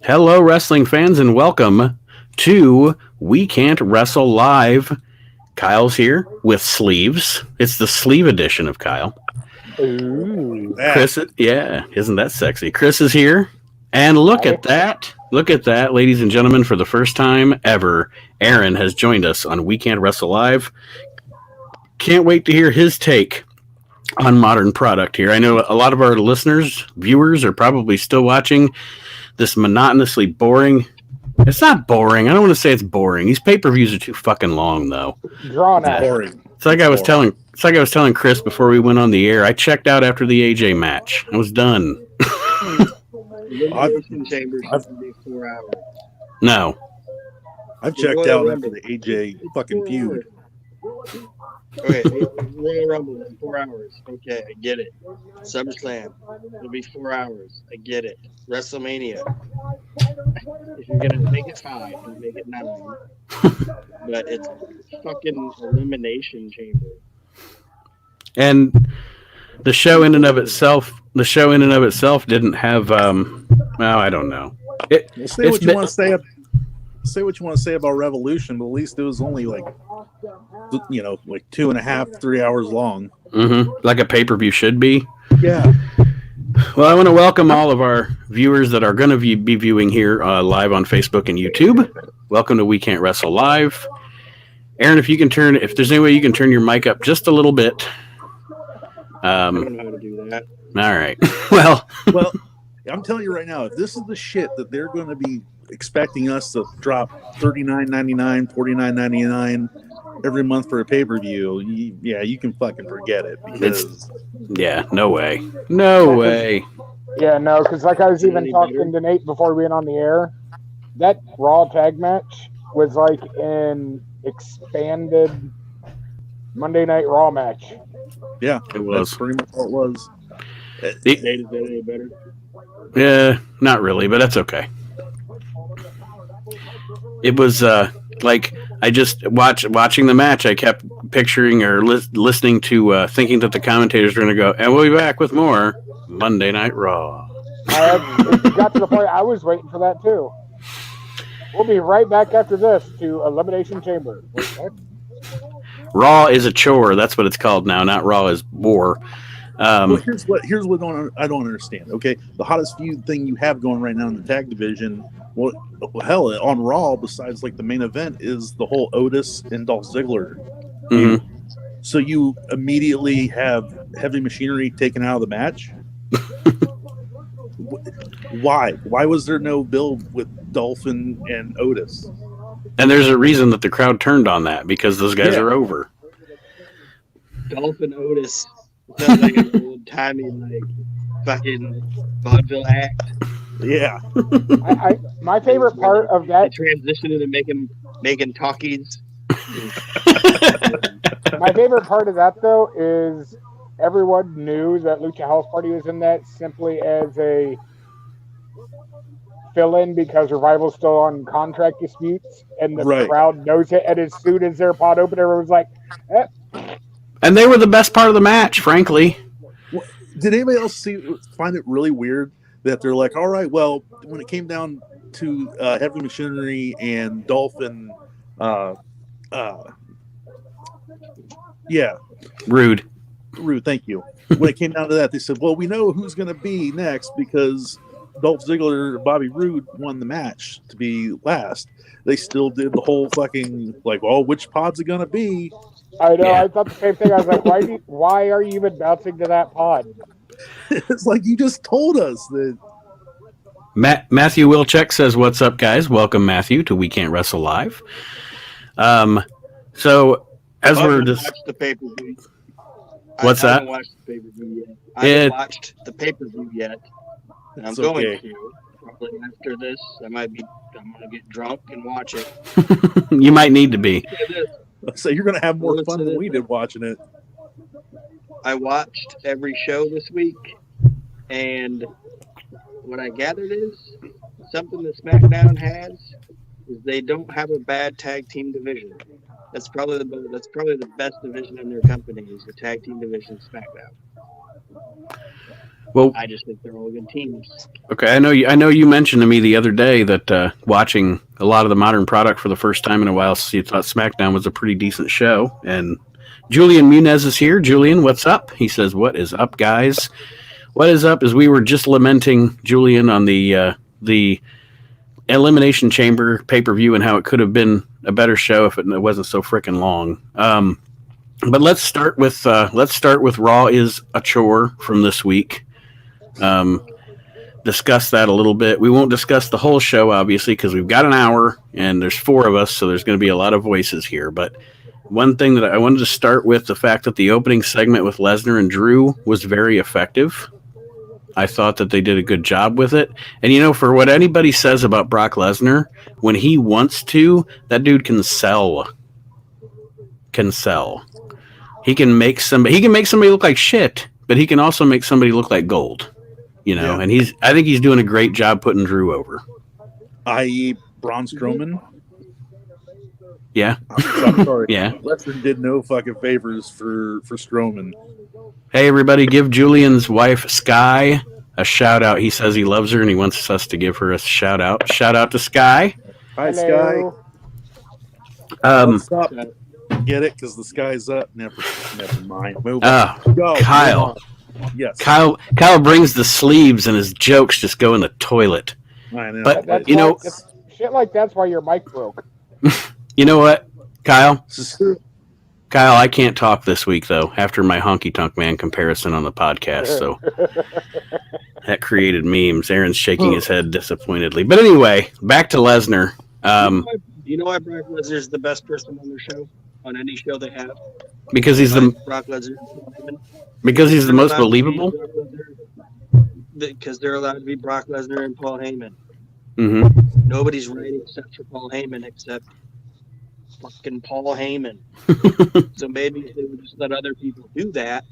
Hello, wrestling fans, and welcome to We Can't Wrestle Live. Kyle's here with sleeves. It's the sleeve edition of Kyle. Ooh. Chris, yeah, isn't that sexy? Chris is here. And look at that. Look at that, ladies and gentlemen. For the first time ever, Aaron has joined us on We Can't Wrestle Live. Can't wait to hear his take on modern product here. I know a lot of our listeners, viewers, are probably still watching this monotonously boring. It's not boring. I don't want to say it's boring. These pay-per-views are too fucking long, though. Drawn out. Boring. It's like I was telling Chris before we went on the air. I checked out after the AJ match. I was done. Elimination Chamber should be 4 hours. No. I've checked out after the AJ fucking feud. Okay, Royal Rumble in 4 hours. Okay, I get it. SummerSlam, it'll be 4 hours. I get it. WrestleMania, if you're gonna make it 5, make it 9. But it's fucking Elimination Chamber. And the show in and of itself didn't have. Well, I don't know. Say what you want to say about Revolution, but at least it was only like 2.5, 3 hours long. Mm-hmm, like a pay-per-view should be. Yeah. Well, I want to welcome all of our viewers that are going to be viewing here live on Facebook and YouTube. Welcome to We Can't Wrestle Live. Aaron, if there's any way you can turn your mic up just a little bit. I don't know how to do that. All right. Well, I'm telling you right now, if this is the shit that they're going to be expecting us to drop $39.99, $49.99 every month for a pay-per-view, you can fucking forget it. Because no way. No way. Yeah, no, because like I was even talking to Nate before we went on the air, that Raw tag match was like an expanded Monday Night Raw match. Yeah, it was. That's pretty much what it was. Nate, is that any better? Yeah, not really, but that's okay. It was like I just watching the match. I kept picturing or listening to thinking that the commentators were going to go, and we'll be back with more Monday Night Raw. It got to the point I was waiting for that too. We'll be right back after this to Elimination Chamber. Wait, what? Raw is a chore. That's what it's called now. Not Raw is war. Well, here's what I don't understand. Okay, the hottest feud thing you have going right now in the tag division. Well, hell, on Raw, besides like the main event, is the whole Otis and Dolph Ziggler. Mm-hmm. So you immediately have Heavy Machinery taken out of the match. Why? Why was there no build with Dolph and Otis? And there's a reason that the crowd turned on that, because those guys are over. Dolph and Otis sounds like an old-timey, fucking vaudeville act. Yeah. My favorite part of that transition into making talkies. My favorite part of that though is everyone knew that Lucha House Party was in that simply as a fill-in because Revival's still on contract disputes, and the crowd knows it. And as soon as their pod opened, everyone's like, eh. And they were the best part of the match, frankly. Well, did anybody else find it really weird that they're like, all right, well, when it came down to Heavy Machinery and Dolph and Rude, thank you. When it came down to that, they said, well, we know who's going to be next because Dolph Ziggler and Bobby Roode won the match to be last. They still did the whole fucking, which pod's it going to be? I know, I thought the same thing. I was like, why are you even bouncing to that pod? It's like you just told us that. Matthew Wilczek says, what's up, guys? Welcome, Matthew, to We Can't Wrestle Live. So, as we're just... the pay-per-view. What's that? I haven't watched the pay-per-view yet. I haven't watched the pay-per-view yet. And I'm going to. Probably after this, I'm going to get drunk and watch it. You might need to be. So you're going to have more fun than we did watching it. I watched every show this week, and what I gathered is something that SmackDown has is they don't have a bad tag team division. That's probably the best division in their company is the tag team division SmackDown. Well, I just think they're all good teams. okay, I know you mentioned to me the other day that watching a lot of the modern product for the first time in a while, so you thought SmackDown was a pretty decent show. And Julian Munez is here. Julian, what's up? He says, "What is up, guys? What is up?" As we were just lamenting Julian on the Elimination Chamber pay-per-view and how it could have been a better show if it wasn't so freaking long. But let's start with Raw is a chore from this week. Discuss that a little bit. We won't discuss the whole show, obviously, because we've got an hour and there's 4 of us, so there's going to be a lot of voices here. But one thing that I wanted to start with, the fact that the opening segment with Lesnar and Drew was very effective. I thought that they did a good job with it. And, you know, for what anybody says about Brock Lesnar, when he wants to, that dude can sell. He can make somebody look like shit, but he can also make somebody look like gold. You know, and I think he's doing a great job putting Drew over. I.e. Braun Strowman. Yeah. I'm sorry. Yeah. Lesnar did no fucking favors for Strowman. Hey, everybody, give Julian's wife, Sky, a shout out. He says he loves her and he wants us to give her a shout out. Shout out to Sky. Hi, Hello. Sky. Stop. Get it? Because the sky's up. Never mind. Move on. Go. Kyle. Yes. Kyle brings the sleeves and his jokes just go in the toilet. I know. But, you know, shit like that's why your mic broke. you know what, Kyle? Kyle, I can't talk this week, though, after my Honky Tonk Man comparison on the podcast, so that created memes. Aaron's shaking his head disappointedly. But anyway, back to Lesnar. Do you know why Brock Lesnar is the best person on their show? On any show they have? Because he's the Brock Lesnar. Because he's the most believable? Because they're allowed to be Brock Lesnar and Paul Heyman. Mm-hmm. Nobody's writing except for Paul Heyman except fucking Paul Heyman. So maybe if they would just let other people do that.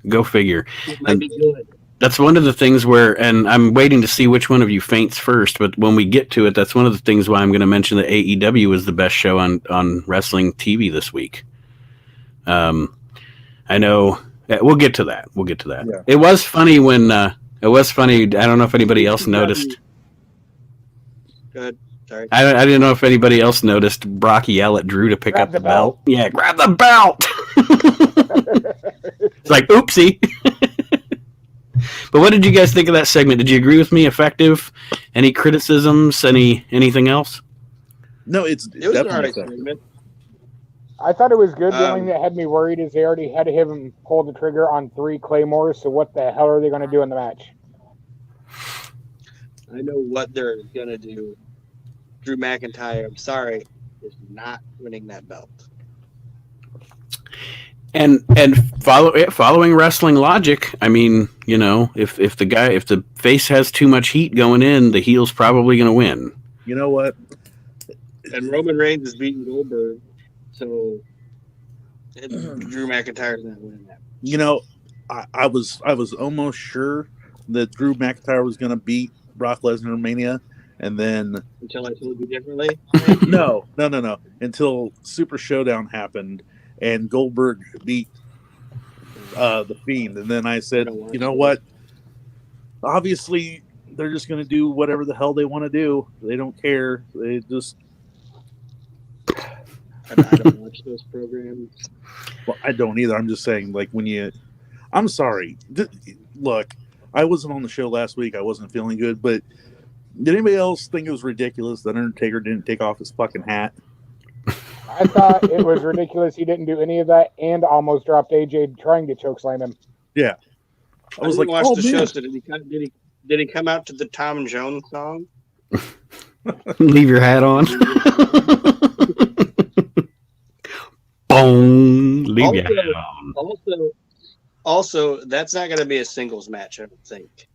Go figure. It might be good. That's one of the things where, and I'm waiting to see which one of you faints first, but when we get to it, that's one of the things why I'm going to mention that AEW is the best show on wrestling TV this week. I know we'll get to that. Yeah. It was funny when I don't know if anybody else noticed. Go ahead. Sorry. I didn't know if anybody else noticed Brock yell at Drew to pick up the belt. Yeah, grab the belt. It's like, oopsie. But what did you guys think of that segment? Did you agree with me? Effective? Any criticisms? Anything else? No, it was definitely effective. I thought it was good. The only thing that had me worried is they already had him pull the trigger on 3 Claymores, so what the hell are they going to do in the match? I know what they're going to do. Drew McIntyre, I'm sorry, is not winning that belt. And following wrestling logic, I mean, you know, if the face has too much heat going in, the heel's probably going to win. You know what? And Roman Reigns is beating Goldberg, so Drew McIntyre's not winning that. You know, I was almost sure that Drew McIntyre was going to beat Brock Lesnar in Mania, and then until I told you differently. No. Until Super Showdown happened. And Goldberg beat the Fiend. And then I said, you know what? Obviously, they're just going to do whatever the hell they want to do. They don't care. They just... I don't watch those programs. Well, I don't either. I'm just saying, like, when you... I'm sorry. Look, I wasn't on the show last week. I wasn't feeling good. But did anybody else think it was ridiculous that Undertaker didn't take off his fucking hat? I thought it was ridiculous he didn't do any of that and almost dropped AJ trying to chokeslam him. Yeah. I was like, watch the show. So did he come out to the Tom Jones song? Leave your hat on. Boom. Leave your hat on. Also, that's not going to be a singles match, I don't think.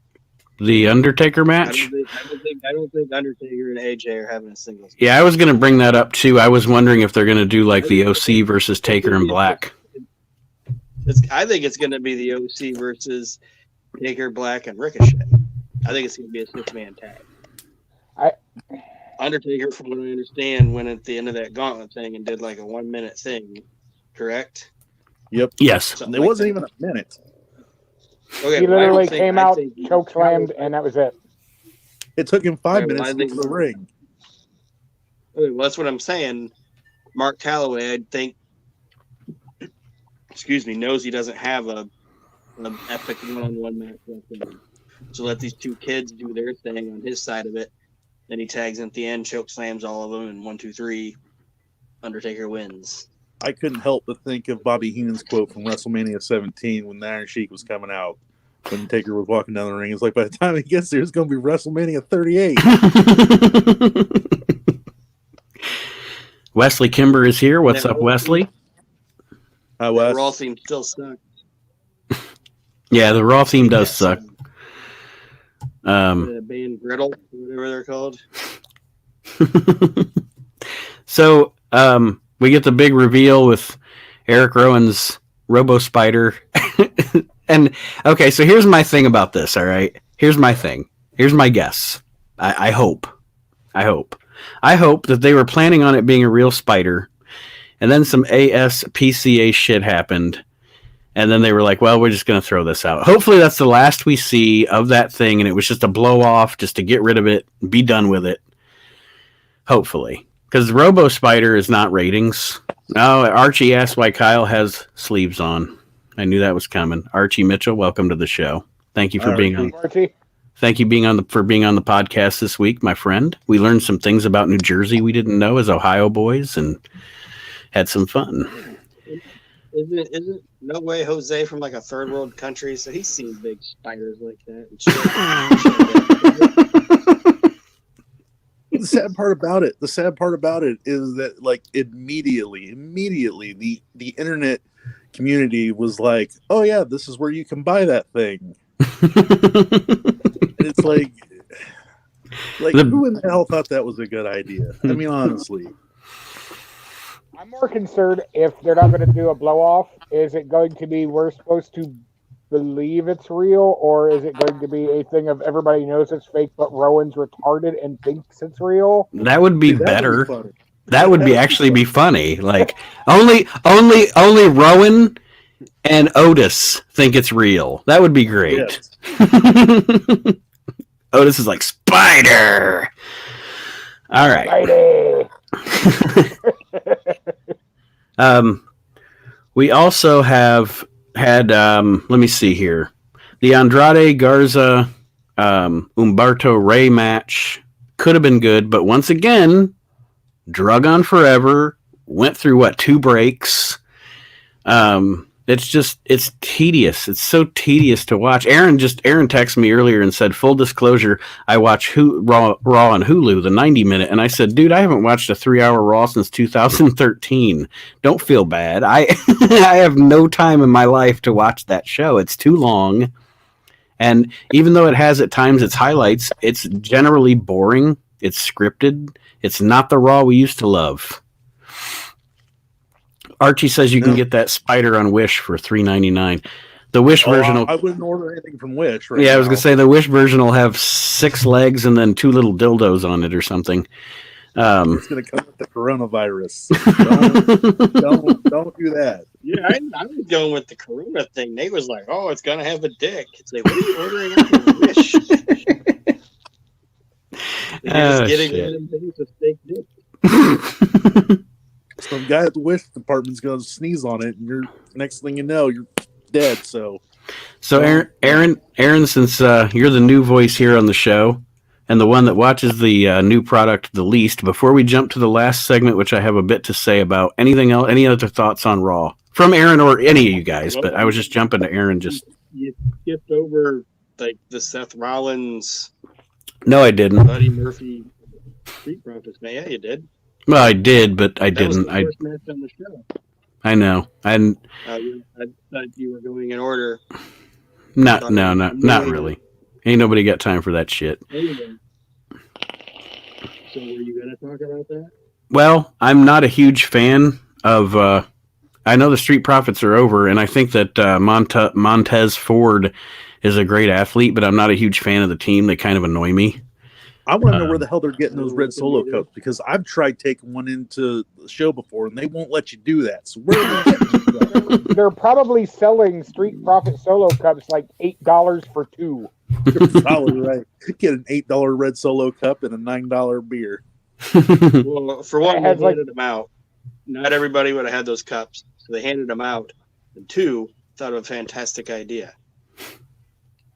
The Undertaker match? I don't think Undertaker and AJ are having a singles match. Yeah, I was going to bring that up too. I was wondering if they're going to do like the OC versus Taker and Black. I think it's going to be the OC versus Taker, Black, and Ricochet. I think it's going to be a 6-man tag. Undertaker, from what I understand, went at the end of that gauntlet thing and did like a 1-minute thing. Correct? Yep. Yes. It wasn't even a minute. Okay, He well, I literally don't think- came I out, think- chokeslammed, and that was it. It took him 5 Right, well, minutes I to get think- to the ring. Okay, well, that's what I'm saying. Mark Calloway, I think, knows he doesn't have an epic one-on-one match left in him. So let these two kids do their thing on his side of it. Then he tags in at the end, choke slams all of them, and 1, 2, 3, Undertaker wins. I couldn't help but think of Bobby Heenan's quote from WrestleMania 17 when the Iron Sheik was coming out. When Taker was walking down the ring, it's like by the time he gets there, it's going to be WrestleMania 38. Wesley Kimber is here. What's up, Wesley? Hi, The Wes. Raw theme still sucks. Yeah, the Raw theme does suck. The band Griddle, whatever they're called. So we get the big reveal with Eric Rowan's Robo Spider. And okay, so here's my thing about this, all right? Here's my thing. Here's my guess. I hope that they were planning on it being a real spider, and then some ASPCA shit happened, and then they were like, well, we're just going to throw this out. Hopefully that's the last we see of that thing, and it was just a blow-off just to get rid of it, be done with it. Hopefully. Because Robo Spider is not ratings. Oh, Archie asked why Kyle has sleeves on. I knew that was coming. Archie Mitchell, welcome to the show. Thank you for being on. Archie? Thank you for being on the podcast this week, my friend. We learned some things about New Jersey we didn't know as Ohio boys and had some fun. Isn't no way Jose from like a third world country, so he's seen big spiders like that. The sad part about it is that like immediately the internet community was like, oh yeah, this is where you can buy that thing. It's like who in the hell thought that was a good idea? I mean, honestly. I'm more concerned if they're not going to do a blow off. Is it going to be we're supposed to believe it's real, or is it going to be a thing of everybody knows it's fake, but Rowan's retarded and thinks it's real? That would be Dude, better. funny. That would be actually be funny. Like only Rowan and Otis think it's real. That would be great. Yes. Otis is like Spider. All right. We also have had let me see here, the Andrade Garza Humberto Rey match could have been good, but once again drug on forever, went through 2 breaks. It's tedious. It's so tedious to watch. Aaron texted me earlier and said, full disclosure, I watch Raw on Hulu, the 90-minute, and I said, dude, I haven't watched a 3-hour Raw since 2013. Don't feel bad. I I have no time in my life to watch that show. It's too long. And even though it has at times its highlights, it's generally boring. It's scripted. It's not the Raw we used to love. Archie says you can get that spider on Wish for $3.99. The Wish version will... I wouldn't order anything from Wish. Right yeah, now. I was gonna say the Wish version will have 6 legs and then 2 little dildos on it or something. It's gonna come with the coronavirus. don't do that. Yeah, I was going with the Corona thing. Nate was like, "Oh, it's gonna have a dick." It's like, what are you ordering out from Wish? You're just getting one of them things with fake dick. Some guy at the Wish department's gonna sneeze on it, and you're next thing you know, you're dead. So Aaron, since you're the new voice here on the show and the one that watches the new product the least, before we jump to the last segment, which I have a bit to say about, anything else, any other thoughts on Raw from Aaron or any of you guys? But I was just jumping to Aaron. Just you skipped over like the Seth Rollins. No, I didn't. Buddy Murphy Street Profits, man. Yeah, you did. Well, I did, but I didn't. That was the first match on the show. I know. I thought you were going in order. Not really. Ain't nobody got time for that shit. Anyway. So were you going to talk about that? Well, I'm not a huge fan of... I know the Street Profits are over, and I think that Montez Ford is a great athlete, but I'm not a huge fan of the team. They kind of annoy me. I want to know where the hell they're getting those red Solo cups, because I've tried taking one into the show before and they won't let you do that. So where are they getting them? They're probably selling Street Profit Solo cups like $8 for 2. You're probably right. Get an $8 red Solo cup and a $9 beer. Well, for one, they It has, handed them out. Not everybody would have had those cups, so they handed them out. And 2, thought of a fantastic idea.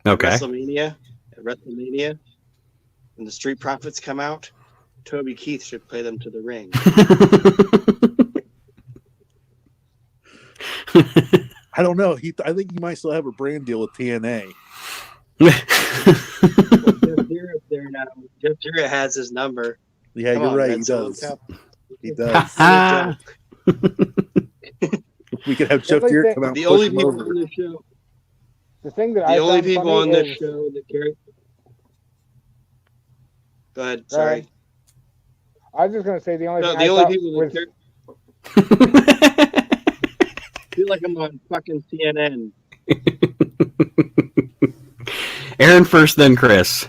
Okay. At WrestleMania, when the Street Profits come out, Toby Keith should play them to the ring. I don't know. I think he might still have a brand deal with TNA. Well, Jeff Jarrett's there now. Jeff Jarrett has his number. Yeah, Come you're on, right. Red He Solo does. Cup. He does. We could have Jeff Definitely Jarrett think- come out and The push only him people over. on this show, The thing that the I only found people funny on this is, show that carry. Go ahead. Go Sorry. ahead. I was just going to say the only No, thing the I only thought people was that carry. Feel like I'm on fucking CNN. Aaron first, then Chris.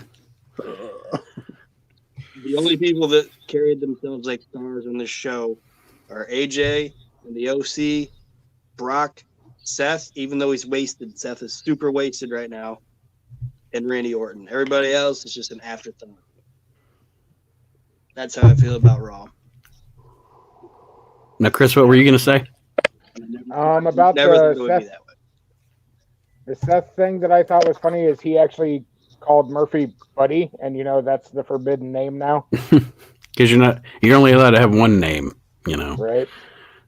The only people that carried themselves like stars on this show are AJ and the OC, Brock, Seth, even though he's wasted. Seth is super wasted right now. And Randy Orton. Everybody else is just an afterthought. That's how I feel about Raw. Now, Chris, what were you going to say? about Never thought it the would Seth, be that way. the Seth thing that I thought was funny is he actually called Murphy Buddy, and that's the forbidden name now, Because you're only allowed to have one name, right?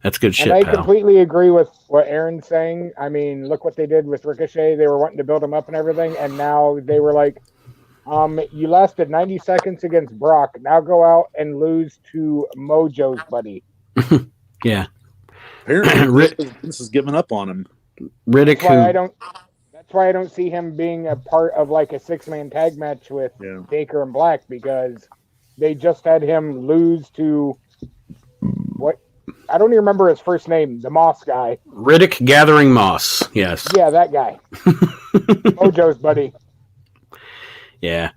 That's good shit, And I pal. completely agree with what Aaron's saying. I mean, look what they did with Ricochet. They were wanting to build him up and everything, and now they were like, you lasted 90 seconds against Brock. Now go out and lose to Mojo's buddy. Yeah. Apparently, Vince is giving up on him. Riddick, That's why I don't see him being a part of like a 6-man tag match with Baker and Black, because they just had him lose to what? I don't even remember his first name. The Moss guy. Riddick Gathering Moss. Yes. Yeah, that guy. Mojo's buddy. Yeah.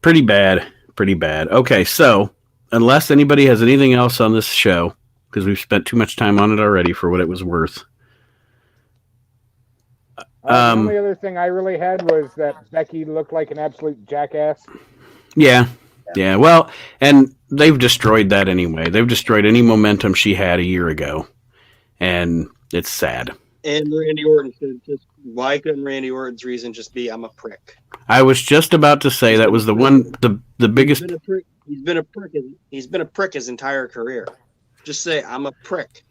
Pretty bad. Pretty bad. Okay, so unless anybody has anything else on this show, because we've spent too much time on it already for what it was worth. The only other thing I really had was that Becky looked like an absolute jackass. Yeah. Yeah. Well, and they've destroyed that anyway. They've destroyed any momentum she had a year ago. And it's sad. And Randy Orton said, why couldn't Randy Orton's reason just be, I'm a prick? I was just about to say that was the one, the biggest. He's been a prick. He's been a prick his entire career. Just say, I'm a prick.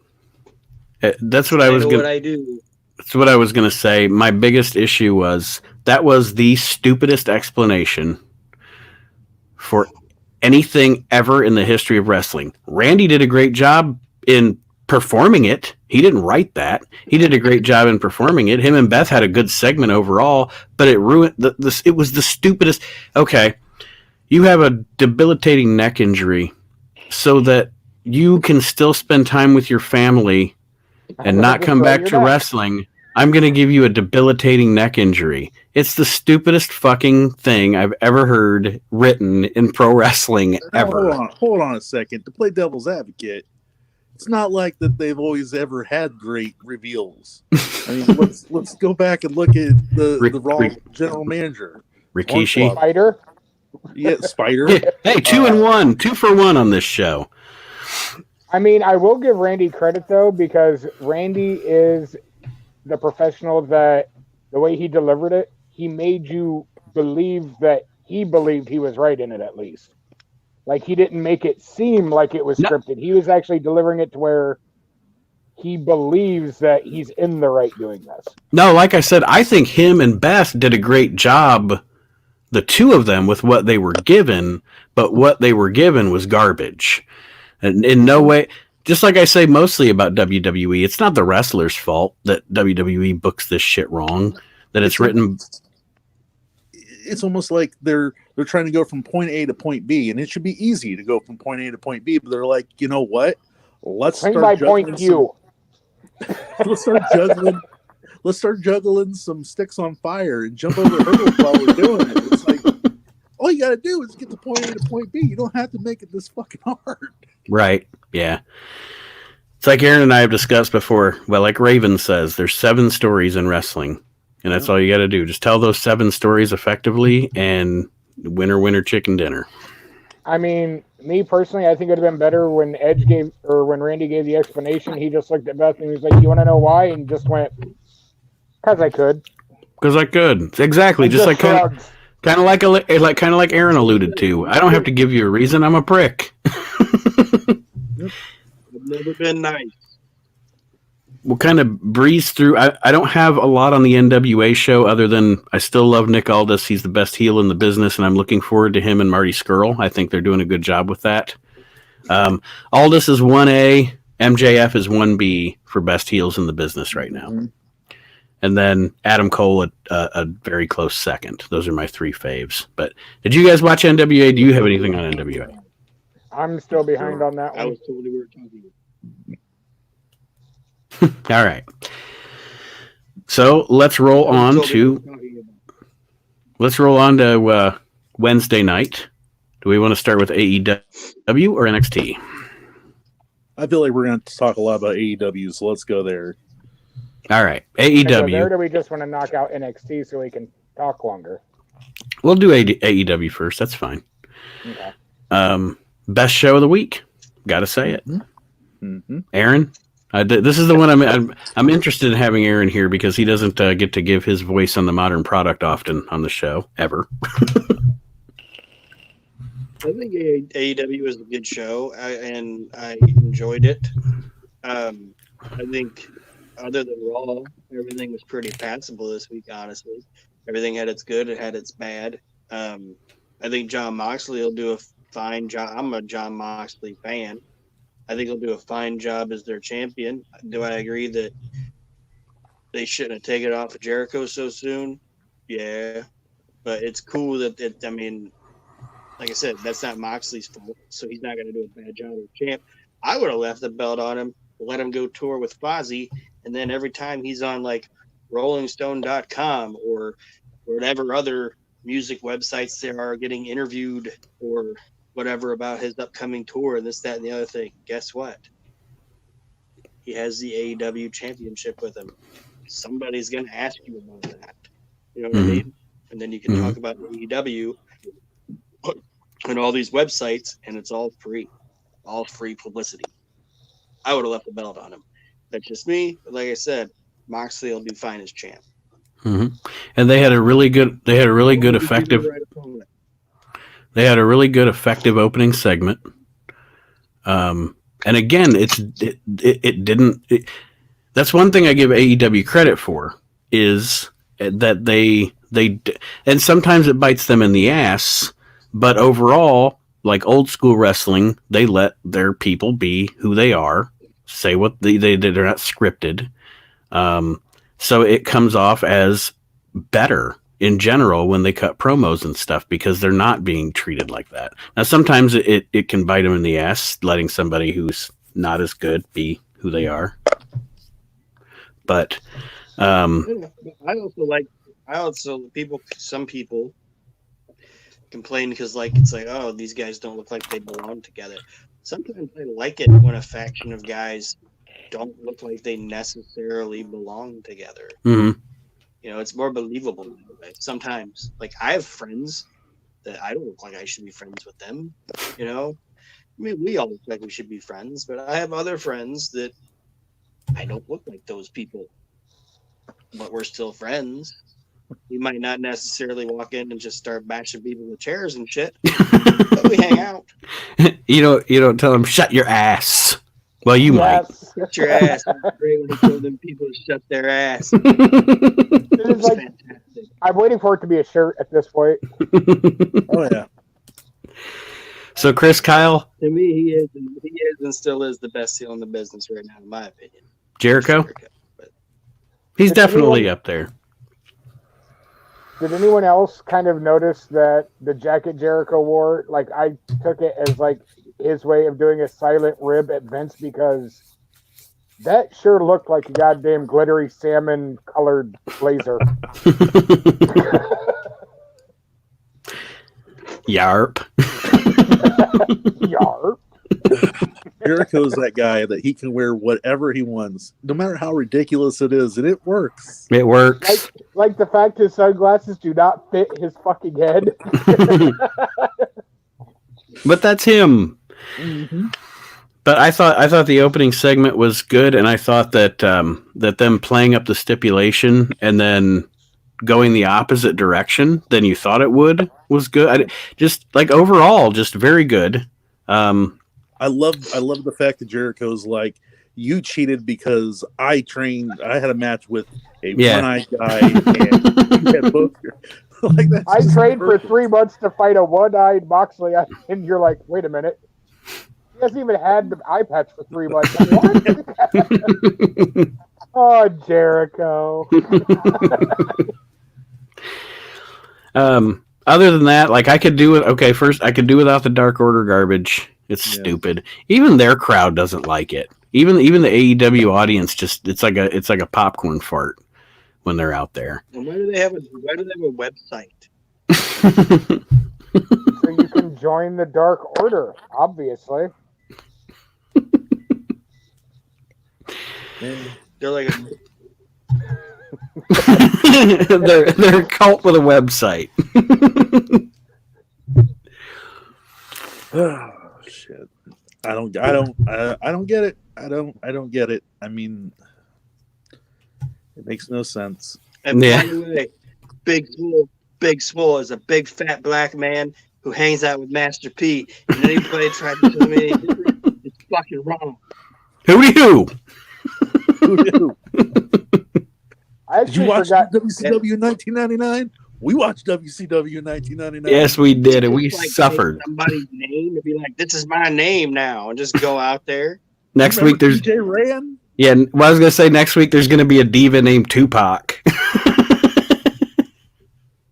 That's what I was going to. What I do. That's what I was going to say. My biggest issue was that was the stupidest explanation for anything ever in the history of wrestling. Randy did a great job in performing it. He didn't write that. He did a great job in performing it. Him and Beth had a good segment overall, but it ruined it was the stupidest. Okay, you have a debilitating neck injury so that you can still spend time with your family and not come back to wrestling. I'm going to give you a debilitating neck injury. It's the stupidest fucking thing I've ever heard written in pro wrestling ever. Hold on a second. To play devil's advocate, it's not like that they've always ever had great reveals. I mean, let's go back and look at the Raw general manager. Rikishi. Spider? Yeah, Spider. Hey, 2-1. 2 for 1 on this show. I mean, I will give Randy credit, though, because Randy is the professional that the way he delivered it, he made you believe that he believed he was right in it, at least. Like, he didn't make it seem like it was scripted. He was actually delivering it to where he believes that he's in the right doing this. No, like I said, I think him and Beth did a great job, the two of them, with what they were given, but what they were given was garbage. And in no way, just like I say mostly about WWE, it's not the wrestler's fault that WWE books this shit wrong, that it's written. It's almost like they're trying to go from point A to point B, and it should be easy to go from point A to point B, but they're like, you know what? Let's start juggling let's start juggling some sticks on fire and jump over hurdles while we're doing it. It's like, all you got to do is get to point A to point B. You don't have to make it this fucking hard. Right. Yeah. It's like Aaron and I have discussed before. Well, like Raven says, there's 7 stories in wrestling, and that's all you got to do. Just tell those 7 stories effectively, and winner, winner, chicken dinner. I mean, me personally, I think it would have been better when when Randy gave the explanation. He just looked at Beth and he was like, "You want to know why?" And just went, "Cause I could." Because I could. Exactly. Just like kind of like Aaron alluded to. I don't have to give you a reason. I'm a prick. I've never been nice. We'll kind of breeze through. I don't have a lot on the NWA show other than I still love Nick Aldis. He's the best heel in the business, and I'm looking forward to him and Marty Scurll. I think they're doing a good job with that. Aldis is 1A. MJF is 1B for best heels in the business right now. Mm-hmm. And then Adam Cole a very close second. Those are my 3 faves. But did you guys watch NWA? Do you have anything on NWA? I'm still behind on that one. I was totally we were talking. All right. So let's roll on to Wednesday night. Do we want to start with AEW or NXT? I feel like we're going to talk a lot about AEW, so let's go there. All right, AEW. Or do we just want to knock out NXT so we can talk longer? We'll do AEW first. That's fine. Okay. Best show of the week. Got to say it. Mm-hmm. Aaron. This is the one I'm interested in having Aaron here because he doesn't get to give his voice on the modern product often on the show ever. I think AEW was a good show, and I enjoyed it. I think other than Raw, everything was pretty passable this week, honestly. Everything had its good, it had its bad. I think Jon Moxley will do a fine job. I'm a Jon Moxley fan. I think he'll do a fine job as their champion. Do I agree that they shouldn't have taken it off of Jericho so soon? Yeah. But it's cool that like I said, that's not Moxley's fault, so he's not going to do a bad job as champ. I would have left the belt on him, let him go tour with Fozzy, and then every time he's on like RollingStone.com or whatever other music websites there are getting interviewed or whatever about his upcoming tour and this, that, and the other thing. Guess what? He has the AEW championship with him. Somebody's going to ask you about that. You know what I mean? And then you can talk about AEW and all these websites, and it's all free publicity. I would have left the belt on him. That's just me. But like I said, Moxley will do fine as champ. Mm-hmm. And they had a really good effective. They had a really good, effective opening segment. And again, that's one thing I give AEW credit for is that they and sometimes it bites them in the ass, but overall, like old school wrestling, they let their people be who they are, say what they're not scripted. So it comes off as better in general when they cut promos and stuff because they're not being treated like that. Now, sometimes it can bite them in the ass, letting somebody who's not as good be who they are. But some people complain because it's like, oh, these guys don't look like they belong together. Sometimes I like it when a faction of guys don't look like they necessarily belong together. Mm-hmm. You know, it's more believable. Sometimes, I have friends that I don't look like I should be friends with them. You know, I mean, we all look like we should be friends, but I have other friends that I don't look like those people, but we're still friends. We might not necessarily walk in and just start bashing people with chairs and shit, but we hang out. You don't tell them shut your ass. Well, you might. Shut your ass. I'm great when you tell them people to shut their ass. It's fantastic. I'm waiting for it to be a shirt at this point. Oh yeah. So Chris Kyle, to me, he is and still is the best heel in the business right now, in my opinion. Jericho, but he's definitely up there. Did anyone else kind of notice that the jacket Jericho wore? I took it as his way of doing a silent rib at Vince because that sure looked like a goddamn glittery salmon colored blazer. Yarp. Yarp. Jericho's that guy that he can wear whatever he wants, no matter how ridiculous it is, and it works. It works. Like the fact his sunglasses do not fit his fucking head. But that's him. Mm-hmm. But I thought the opening segment was good, and I thought that that them playing up the stipulation and then going the opposite direction than you thought it would was good. Just like overall, just very good. I love the fact that Jericho's like, you cheated because I had a match with a one-eyed guy and you had both. Like, I trained for 3 months to fight a one-eyed Moxley, and you're like, wait a minute. He hasn't even had the eye patch for 3 months. What? Oh, Jericho. Other than that, like I could do it. Okay, first I could do without the Dark Order garbage. It's stupid. Even their crowd doesn't like it. Even the AEW audience it's like a popcorn fart when they're out there. And why do they have a website? So you can join the Dark Order, obviously. They're like they're a cult with a website. Oh shit! I don't get it. I don't get it. I mean, it makes no sense. And by the way, Big Swole is a big fat black man who hangs out with Master P. And anybody tries to tell me it's fucking wrong. Who knew? Who knew? I Did you watch WCW in 1999? We watched WCW in 1999. Yes, we did, and we Like, suffered. Somebody's name and be like, "This is my name now," and just go out there. Next week there's DJ Rand. Yeah, well, I was gonna say next week there's gonna be a diva named Tupac.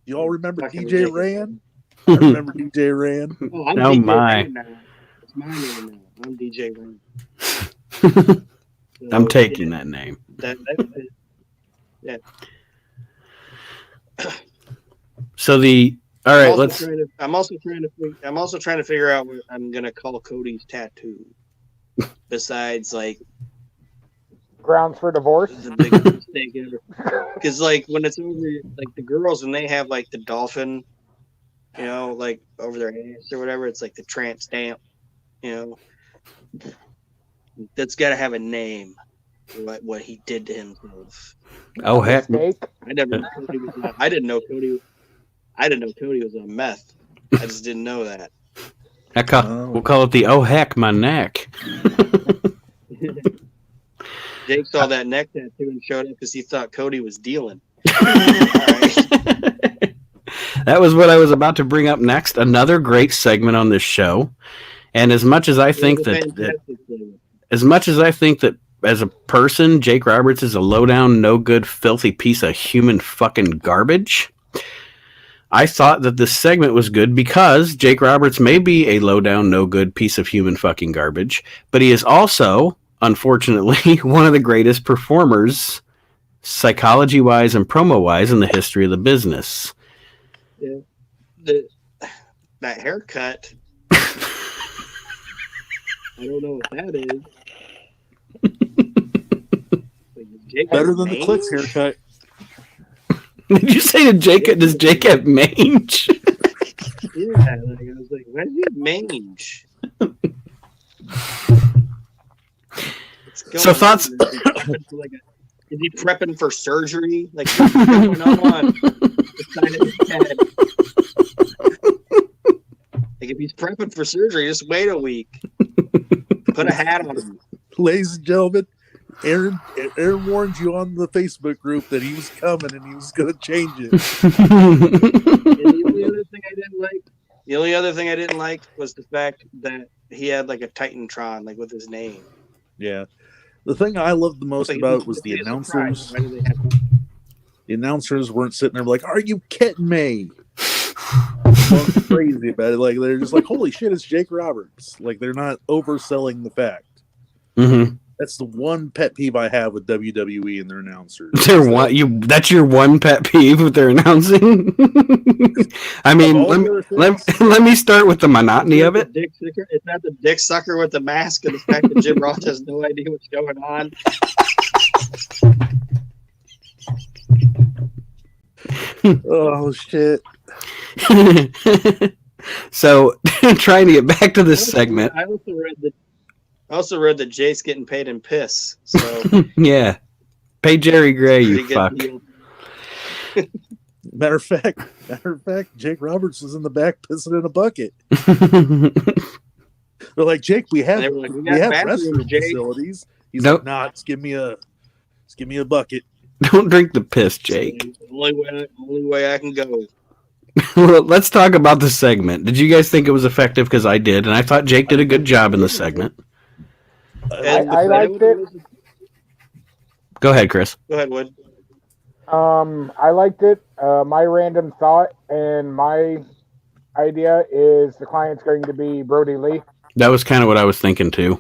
You all remember DJ Rand? I remember DJ Rand. Oh, I'm Oh, DJ my. Rand now. It's my name now. I'm DJ Rand. I'm taking that name. Yeah. So all right, let's. I'm also trying to figure out what I'm gonna call Cody's tattoo. Besides, like, grounds for divorce. the biggest mistake ever. Because like when it's over, like the girls when they have like the dolphin, you know, like over their ass or whatever, it's like the tramp stamp. You know, that's got to have a name. What he did to himself. Oh heck! Mistake. I never. Knew Cody was on, I didn't know Cody. I didn't know Cody was on meth. I just didn't know that. We'll call it the oh heck my neck. Jake saw that neck tattoo and showed up because he thought Cody was dealing. That was what I was about to bring up next. Another great segment on this show, and as much as I think that as a person, Jake Roberts is a low down, no good, filthy piece of human fucking garbage. I thought that this segment was good because Jake Roberts may be a low down, no good piece of human fucking garbage, but he is also, unfortunately, one of the greatest performers, psychology wise and promo wise, in the history of the business. Yeah. That haircut. I don't know what that is. Better than the Clicks haircut. Did you say does Jake have mange? Yeah, like, I was like, why does he have mange? So thoughts? Is he prepping for surgery? Like, what's going on the side of his head? Like, if he's prepping for surgery, just wait a week. Put a hat on him. Ladies and gentlemen, Aaron warned you on the Facebook group that he was coming and he was going to change it. The only other thing I didn't like was the fact that he had like a Titantron, like with his name. Yeah. The thing I loved the most about it was the announcers. The announcers weren't sitting there like, "Are you kidding me?" Going crazy about it. Like they're just like, "Holy shit, it's Jake Roberts!" Like they're not overselling the fact. Mm-hmm. That's the one pet peeve I have with WWE and their announcers. That's your one pet peeve with their announcing. I mean, let me start with the monotony of it. It's not the dick sucker with the mask and the fact that Jim Ross has no idea what's going on. Oh shit. So trying to get back to this segment. I also read that Jake's getting paid in piss. So yeah. Pay Jerry Gray, you fuck. Matter of fact, Jake Roberts was in the back pissing in a bucket. They're like, Jake, we have restroom facilities. He's like, nah, just give me a bucket. Don't drink the piss, Jake. Only way I can go. Well, let's talk about the segment. Did you guys think it was effective? Because I did, and I thought Jake did a good job in the segment. I liked it. Go ahead, Chris. Go ahead, Wood. I liked it. My random thought and my idea is the client's going to be Brody Lee. That was kind of what I was thinking too.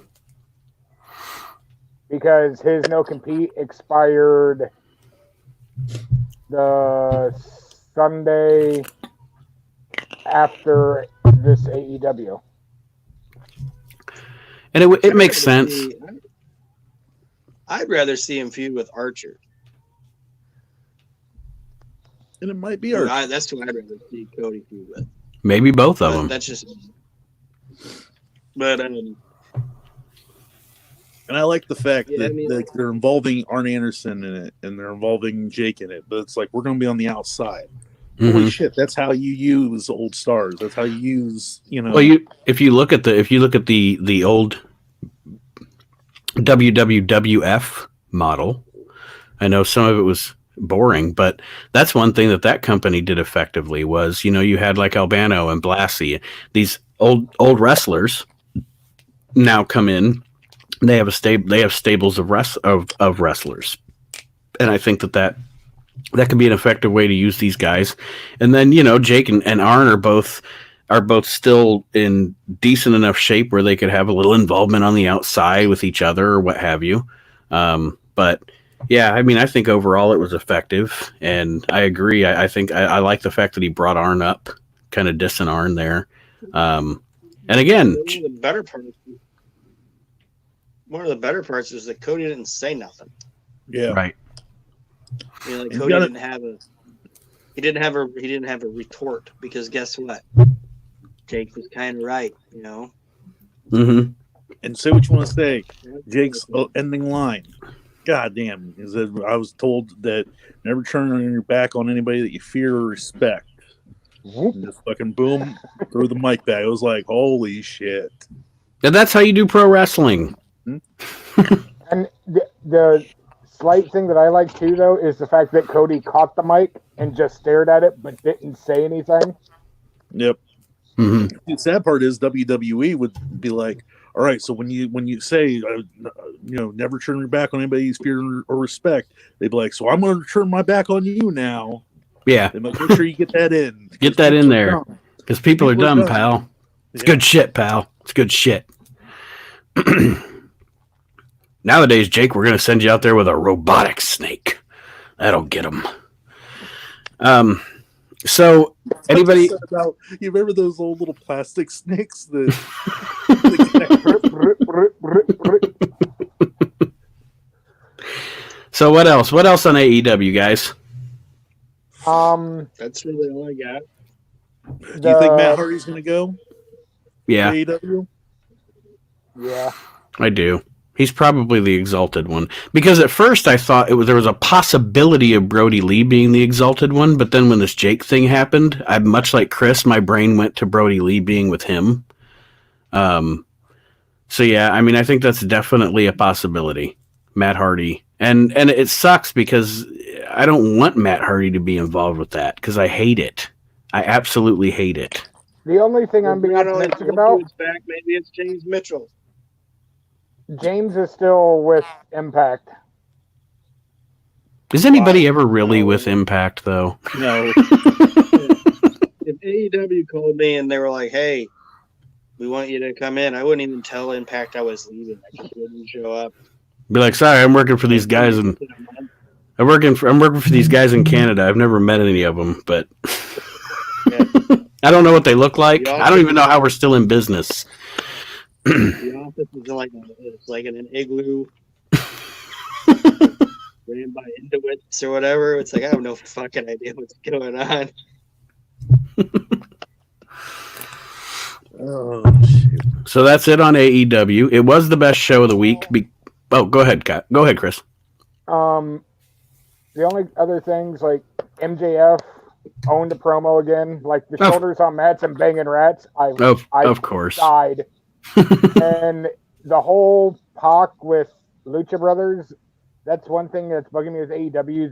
Because his no compete expired the Sunday after this AEW. And it makes sense. I'd rather see him feud with Archer. And it might be Archer. That's who I'd rather see Cody feud with. Maybe both of them. That's just. But and I like the fact that they're involving Arn Anderson in it, and they're involving Jake in it. But it's like we're going to be on the outside. Mm-hmm. Holy shit! That's how you use old stars. That's how you use, Well, if you look at the old WWF model, I know some of it was boring, but that's one thing that company did effectively was, you had like Albano and Blassie, these old wrestlers now come in. They have stables of wrestlers, and I think that can be an effective way to use these guys. And then Jake and Arn are both still in decent enough shape where they could have a little involvement on the outside with each other or what have you. But yeah, I mean, I think overall it was effective, and I agree. I think I like the fact that he brought Arn up, kind of dissing Arn there. And again, one of the better parts is that Cody didn't say nothing. Yeah, right. Cody didn't have a retort, because guess what? Jake was kind of right, Mm-hmm. And say what you want to say. Jake's ending line. God damn. I was told that never turn on your back on anybody that you fear or respect. And just fucking boom, threw the mic back. It was like, holy shit. And that's how you do pro wrestling. And the slight thing that I like too, though, is the fact that Cody caught the mic and just stared at it but didn't say anything. Yep. Mm-hmm. The sad part is WWE would be like, all right, so when you say, never turn your back on anybody's fear or respect, they'd be like, so I'm going to turn my back on you now. Yeah. They make sure you get that in. Get that in there. Because people are dumb, pal. It's good shit, pal. It's good shit. Nowadays, Jake, we're going to send you out there with a robotic snake. That'll get them. So, anybody... You remember those old little plastic snakes that... So, what else? What else on AEW, guys? That's really all I got. Do you think Matt Hardy's going to go? Yeah. AEW? Yeah. I do. He's probably the exalted one. Because at first I thought there was a possibility of Brody Lee being the exalted one, but then when this Jake thing happened, much like Chris, my brain went to Brody Lee being with him. So yeah, I mean, I think that's definitely a possibility. Matt Hardy. And it sucks because I don't want Matt Hardy to be involved with that because I hate it. I absolutely hate it. The only thing I'm being optimistic about... Maybe it's James Mitchell. James is still with Impact. Is anybody ever really with Impact, though? No. If AEW called me and they were like, hey, we want you to come in, I wouldn't even tell Impact I was leaving. I just wouldn't show up. Be like, sorry, I'm working for these guys, and I'm working for these guys in Canada. I've never met any of them, but Yeah. I don't know what they look like. I don't even know how we're still in business. The office is like in an igloo. Ran by Inuits or whatever. It's like I have no fucking idea what's going on. Oh, shit. So that's it on AEW. It was the best show of the week. Go ahead, Chris. The only other things, like MJF owned a promo again, like the shoulders on mats and banging rats. Of course. Died. And the whole Pac with Lucha Brothers, that's one thing that's bugging me with AEW.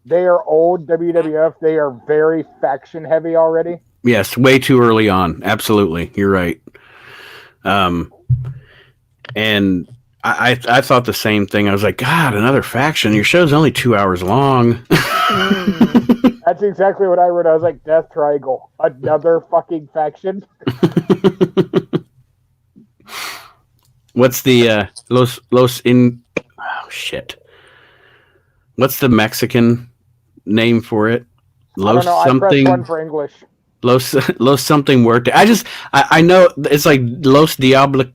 They are old WWF. They are very faction heavy already. Yes, way too early on. Absolutely. You're right. And I thought the same thing. I was like, God, another faction. Your show's only 2 hours long. That's exactly what I wrote. I was like, Death Triangle. Another fucking faction. What's the Los in? Oh shit! What's the Mexican name for it? Los something. I pressed one for English. Los something muerte. I know it's like Los Diablos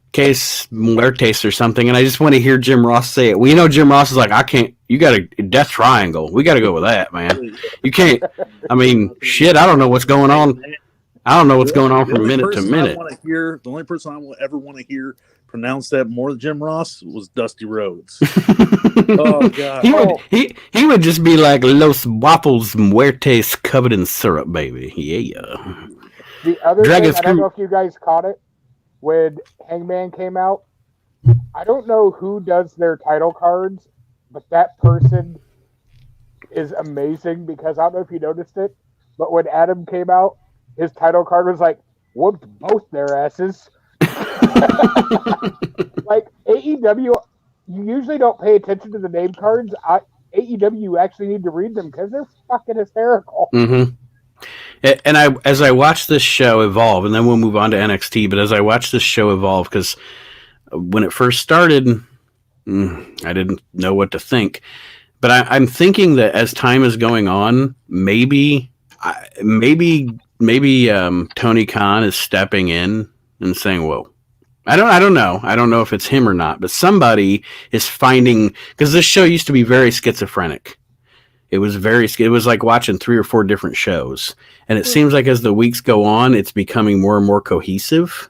Muertes or something, and I just want to hear Jim Ross say it. Well, you know, Jim Ross is like, I can't. You got a Death Triangle. We got to go with that, man. You can't. I mean, shit. I don't know what's going on. I don't know what's going on from minute to minute. The only person I will ever want to hear pronounce that more than Jim Ross was Dusty Rhodes. Oh god, he would just be like Los Waffles Muertes covered in syrup, baby. Yeah. The other thing, I don't know if you guys caught it when Hangman came out. I don't know who does their title cards, but that person is amazing because I don't know if you noticed it, but when Adam came out, his title card was like, whooped both their asses. Like AEW, you usually don't pay attention to the name cards. AEW, you actually need to read them because they're fucking hysterical. Mm-hmm. And as I watch this show evolve, and then we'll move on to NXT, but as I watch this show evolve, because when it first started, I didn't know what to think. But I'm thinking that as time is going on, maybe Tony Khan is stepping in and saying, whoa. I don't know. I don't know if it's him or not, but somebody is finding, because this show used to be very schizophrenic. It was like watching 3 or 4 different shows. And it seems like as the weeks go on, it's becoming more and more cohesive.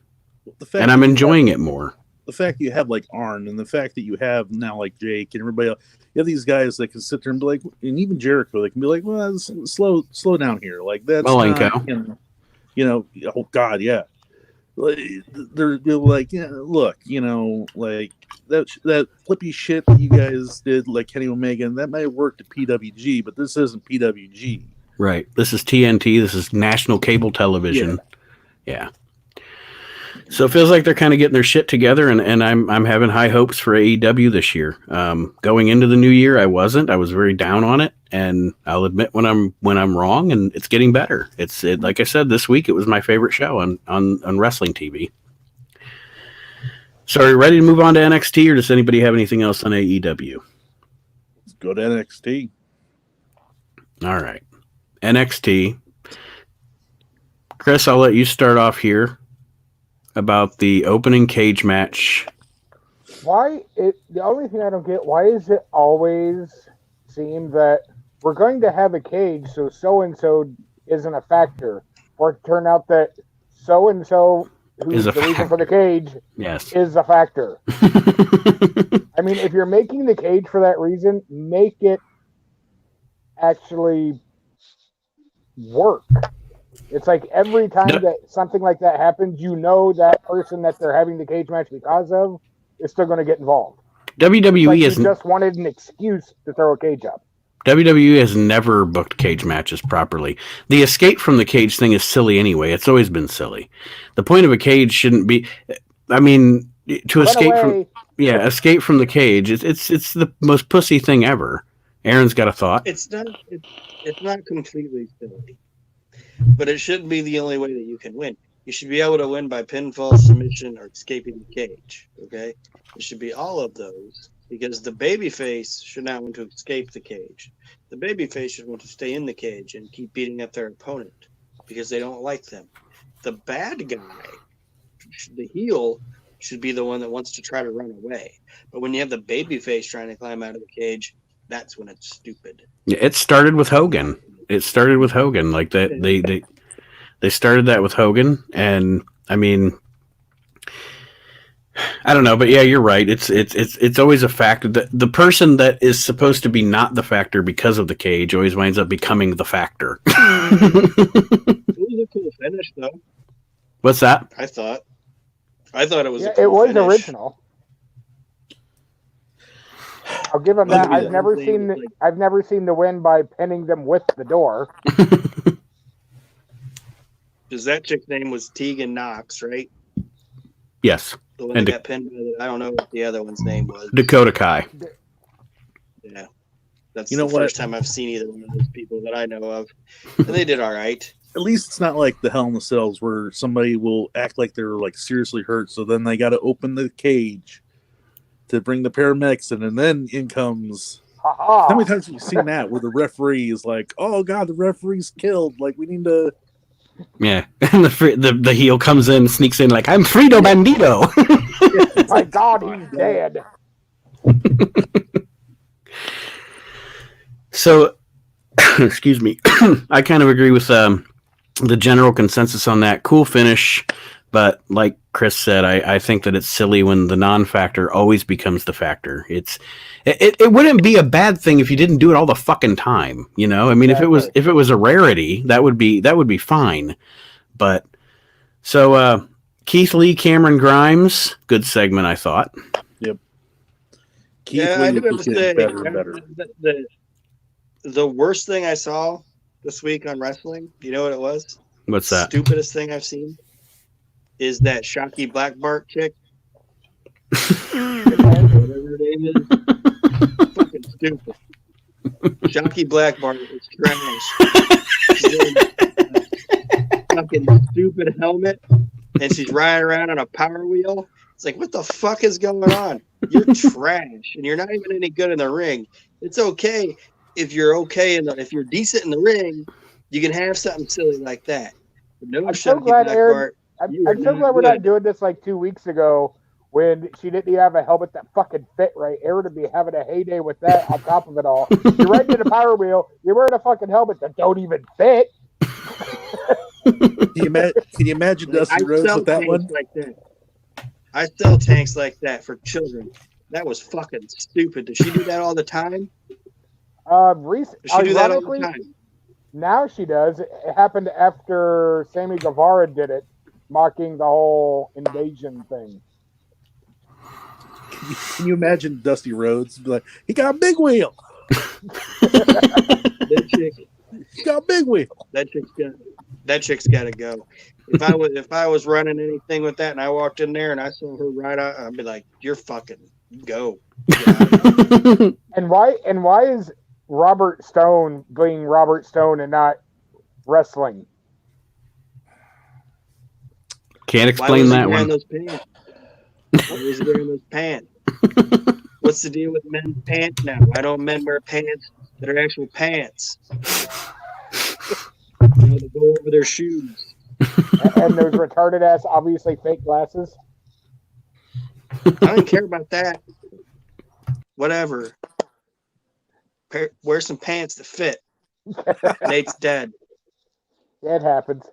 And I'm enjoying it more. The fact that you have like Arn and the fact that you have now like Jake and everybody else, you have these guys that can sit there and be like, and even Jericho, they can be like, well, slow down here. Like that's Malenko. Oh God, yeah. They're like, yeah, look, like that flippy shit that you guys did, like Kenny Omega, and that might have worked at PWG, but this isn't PWG. Right. This is TNT. This is national cable television. Yeah. So it feels like they're kind of getting their shit together, and I'm having high hopes for AEW this year. Going into the new year, I wasn't. I was very down on it, and I'll admit when I'm wrong, and it's getting better. It's like I said, this week it was my favorite show on wrestling TV. So are you ready to move on to NXT, or does anybody have anything else on AEW? Let's go to NXT. All right. NXT. Chris, I'll let you start off here about the opening cage match. The only thing I don't get, why is it always seem that we're going to have a cage, so-and-so isn't a factor, or it turn out that so-and-so, who's the reason for the cage, is a factor. I mean, if you're making the cage for that reason, make it actually work. It's like every time that something like that happens, that person that they're having the cage match because of is still going to get involved. WWE just wanted an excuse to throw a cage up. WWE has never booked cage matches properly. The escape from the cage thing is silly anyway. It's always been silly. The point of a cage shouldn't be. I mean, to escape from the cage. It's the most pussy thing ever. Aaron's got a thought. It's not completely silly. But it shouldn't be the only way that you can win. You should be able to win by pinfall, submission, or escaping the cage. Okay, it should be all of those because the babyface should not want to escape the cage. The babyface should want to stay in the cage and keep beating up their opponent because they don't like them. The bad guy, the heel, should be the one that wants to try to run away. But when you have the babyface trying to climb out of the cage, that's when it's stupid. Yeah, it started with Hogan. Like that, they started that with Hogan, and I mean, I don't know, but yeah, you're right. It's always a factor. The person that is supposed to be not the factor because of the cage always winds up becoming the factor. It was a cool finish, though. What's that? I thought it was. Yeah, a cool it was finish. original. I'll give them that. Maybe I've never seen the win by pinning them with the door. Because that chick's name was Tegan Knox, right? Yes. The one that got pinned by I don't know what the other one's name was. Dakota Kai. Yeah. That's You know the what? first time I've seen either one of those people that I know of. And they did all right. At least it's not like the Hell in the Cells where somebody will act like they're like seriously hurt, so then they got to open the cage to bring the paramedics in, and then in comes. Ha-ha. How many times have you seen that where the referee is like, "Oh God, the referee's killed. Like we need to." Yeah, and the heel comes in, sneaks in like, "I'm Frito Bandito." My God, he's dead. So, excuse me, I kind of agree with the general consensus on that. Cool finish, but like Chris said, I think that it's silly when the non-factor always becomes the factor. It wouldn't be a bad thing if you didn't do it all the fucking time, you know? I mean, Exactly. if it was a rarity, that would be fine. But so Keith Lee, Cameron Grimes, good segment, I thought. Keith I Lee do have was to getting say, better and better. the worst thing I saw this week on wrestling, you know what it was? What's that? Stupidest thing I've seen is that Shocky Blackbart chick. Whatever her name is. Fucking stupid. Shocky Blackbart is trash. She's wearing a fucking stupid helmet and she's riding around on a power wheel. It's like, what the fuck is going on? You're trash and you're not even any good in the ring. It's okay if you're okay if you're decent in the ring, you can have something silly like that. But no, I'm so Shocky glad, Blackbart. Aaron. I'm so glad we're not doing this like 2 weeks ago when she didn't even have a helmet that fucking fit right. Aaron would be having a heyday with that on top of it all. You're riding in a power wheel. You're wearing a fucking helmet that don't even fit. Can you imagine Dusty Rhodes with that one? Like that. I sell tanks like that for children. That was fucking stupid. Does she do that all the time? Does she do that all the time? Now she does. It happened after Sammy Guevara did it, mocking the whole invasion thing. Can you imagine Dusty Rhodes be like, he got a big wheel. That chick, He got a big wheel. that chick's got to go. If I was running anything with that and I walked in there and I saw her right out, I'd be like, "You're fucking go." And why is Robert Stone being Robert Stone and not wrestling? Can't explain that one. Those pants? Why was he wearing those pants? What's the deal with men's pants now? Why don't men wear pants that are actual pants? They go over their shoes. And those retarded ass, obviously fake glasses. I don't care about that. Whatever. Wear some pants that fit. Nate's dead. Yeah, it happens.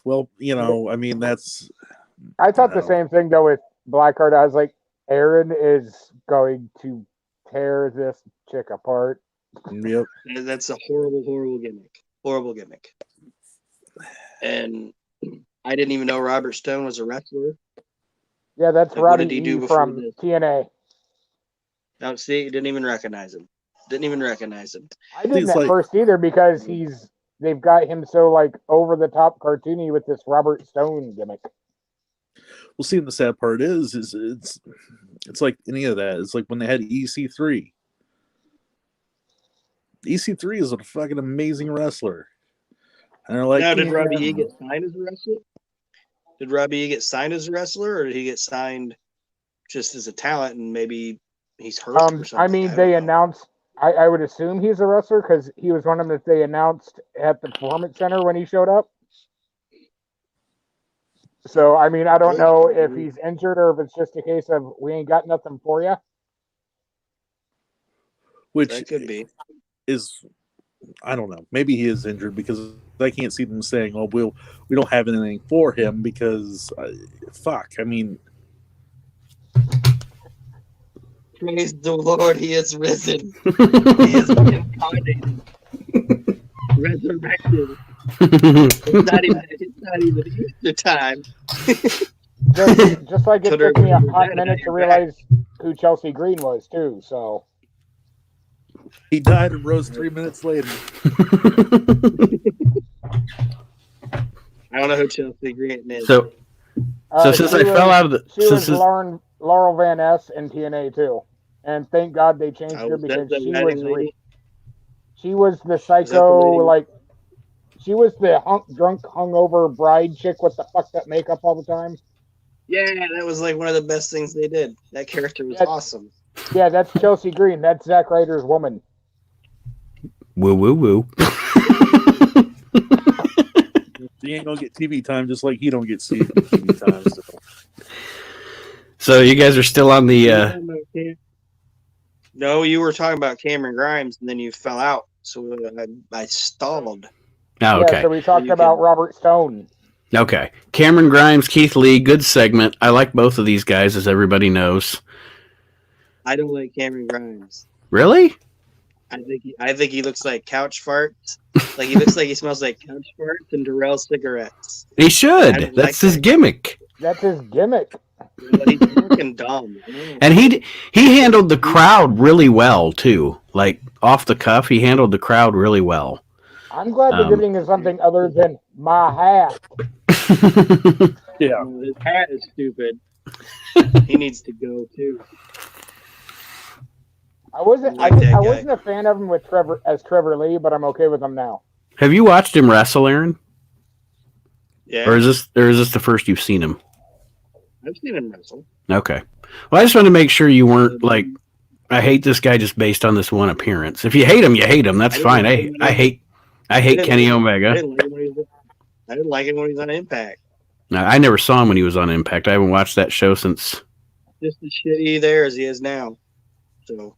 Well, you know, I mean, that's. I thought the same thing though with Blackheart. I was like, Aaron is going to tear this chick apart. Yep. That's a horrible, horrible gimmick. Horrible gimmick. And I didn't even know Robert Stone was a wrestler. Yeah, that's Like, what Rowdy did he E do before from this? TNA. No, see, didn't even recognize him. I didn't It's at like- first either because they've got him so like over the top cartoony with this Robert Stone gimmick. Well, see, and the sad part is it's like any of that. It's like when they had EC3. EC3 is a fucking amazing wrestler. And they're like, Now, did Robbie E get signed as a wrestler? Did Robbie E get signed as a wrestler, or did he get signed just as a talent and maybe he's hurt or something? I mean, they announced. I would assume he's a wrestler because he was one of them that they announced at the Performance Center when he showed up. So, I mean, I don't know if he's injured or if it's just a case of we ain't got nothing for you. which That could be. is, I don't know. Maybe he is injured because I can't see them saying, "Oh, we don't have anything for him," because fuck. I mean, Praise the Lord, he is risen. He is incarnated, resurrected. It's not even Easter time. Just like it took me a hot minute to realize who Chelsea Green was too. So he died and rose 3 minutes later. I don't know who Chelsea Green is. So since I fell out of the, she was Laurel Van Ness in TNA too, and thank God they changed her because she was the psycho she was the drunk hungover bride chick with the fucked up makeup all the time. Yeah, that was like one of the best things they did. That character was awesome. Yeah, that's Chelsea Green. That's Zack Ryder's woman. Woo woo woo. She ain't gonna get TV time, just like he don't get TV time. So you guys are still on the. No, you were talking about Cameron Grimes, and then you fell out, so I stalled. Oh, okay. Yeah, so we talked about Robert Stone. Okay. Cameron Grimes, Keith Lee, good segment. I like both of these guys, as everybody knows. I don't like Cameron Grimes. Really? I think he looks like couch farts. Like he looks like he smells like couch farts and Durrell cigarettes. He should. That's his gimmick. That's his gimmick. He's fucking dumb. And he handled the crowd really well too. Like off the cuff, he handled the crowd really well. I'm glad they're giving him something other than my hat. Yeah, his hat is stupid. He needs to go too. I wasn't a fan of him with Trevor Lee, but I'm okay with him now. Have you watched him wrestle, Aaron? Yeah. Or is this the first you've seen him? I've seen him wrestle. Okay. Well, I just wanted to make sure you weren't like, I hate this guy just based on this one appearance. If you hate him, you hate him. That's fine. I hate Kenny Omega. I didn't like him when he was on Impact. No, I never saw him when he was on Impact. I haven't watched that show since. Just as shitty there as he is now. So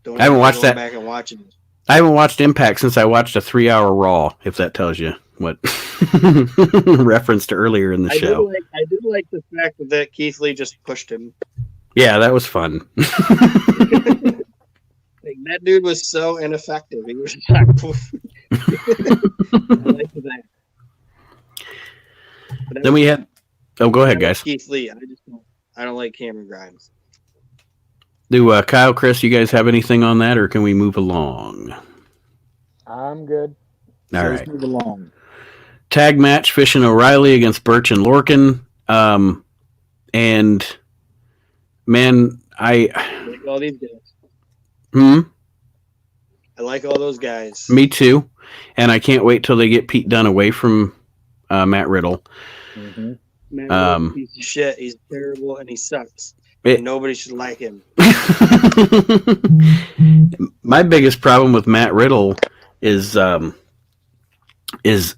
don't I haven't watched that. Back and watching it. I haven't watched Impact since I watched a 3-hour Raw. If that tells you what referenced earlier in the show. I did like the fact that Keith Lee just pushed him. Yeah, that was fun. Like, that dude was so ineffective. He was just like, poof. I liked that. Then we had. Oh, go ahead, guys. Keith Lee. I don't like Cameron Grimes. Do Kyle, Chris, you guys have anything on that, or can we move along? I'm good. All right. Let's move along. Tag match: Fish and O'Reilly against Birch and Lorcan. And man, I like all these guys. I like all those guys. Me too. And I can't wait till they get Pete Dunne away from Matt Riddle. Mm-hmm. Matt Riddle's a piece of shit. He's terrible and he sucks. Nobody should like him. My biggest problem with Matt Riddle is his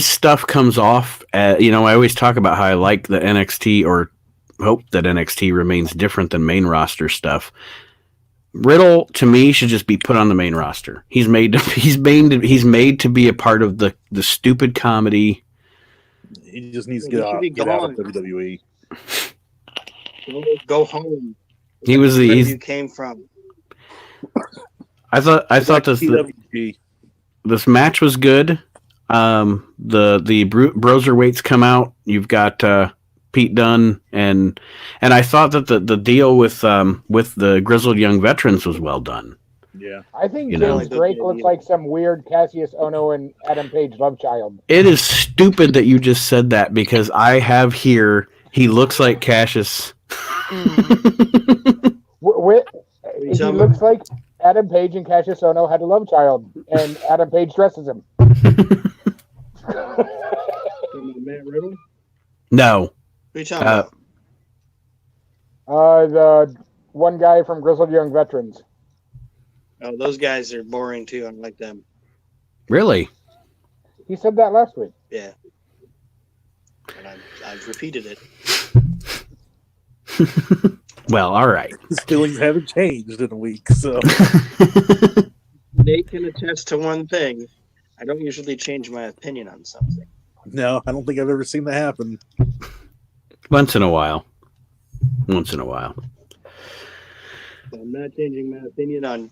stuff comes off. I always talk about how I like the NXT or hope that NXT remains different than main roster stuff. Riddle, to me, should just be put on the main roster. He's made to be a part of the stupid comedy. He just needs to get out of WWE. Go home. He was where you came from. I thought this match was good. The Broserweights come out. You've got Pete Dunne and I thought that the deal with the grizzled young veterans was well done. Yeah, I think James Drake looks like some weird Cassius Ohno and Adam Page love child. It is stupid that you just said that because I have here he looks like Cassius. He looks like Adam Page and Cassius Ohno had a love child, and Adam Page dresses him. Matt Riddle? No. Who you talking about? The one guy from Grizzled Young Veterans. Oh, those guys are boring too. I don't like them. Really? He said that last week. Yeah. And I've repeated it. Well, all right. His feelings haven't changed in a week, so Nate can attest to one thing. I don't usually change my opinion on something. no, I don't think I've ever seen that happen. Once in a while. Once in a while. But I'm not changing my opinion on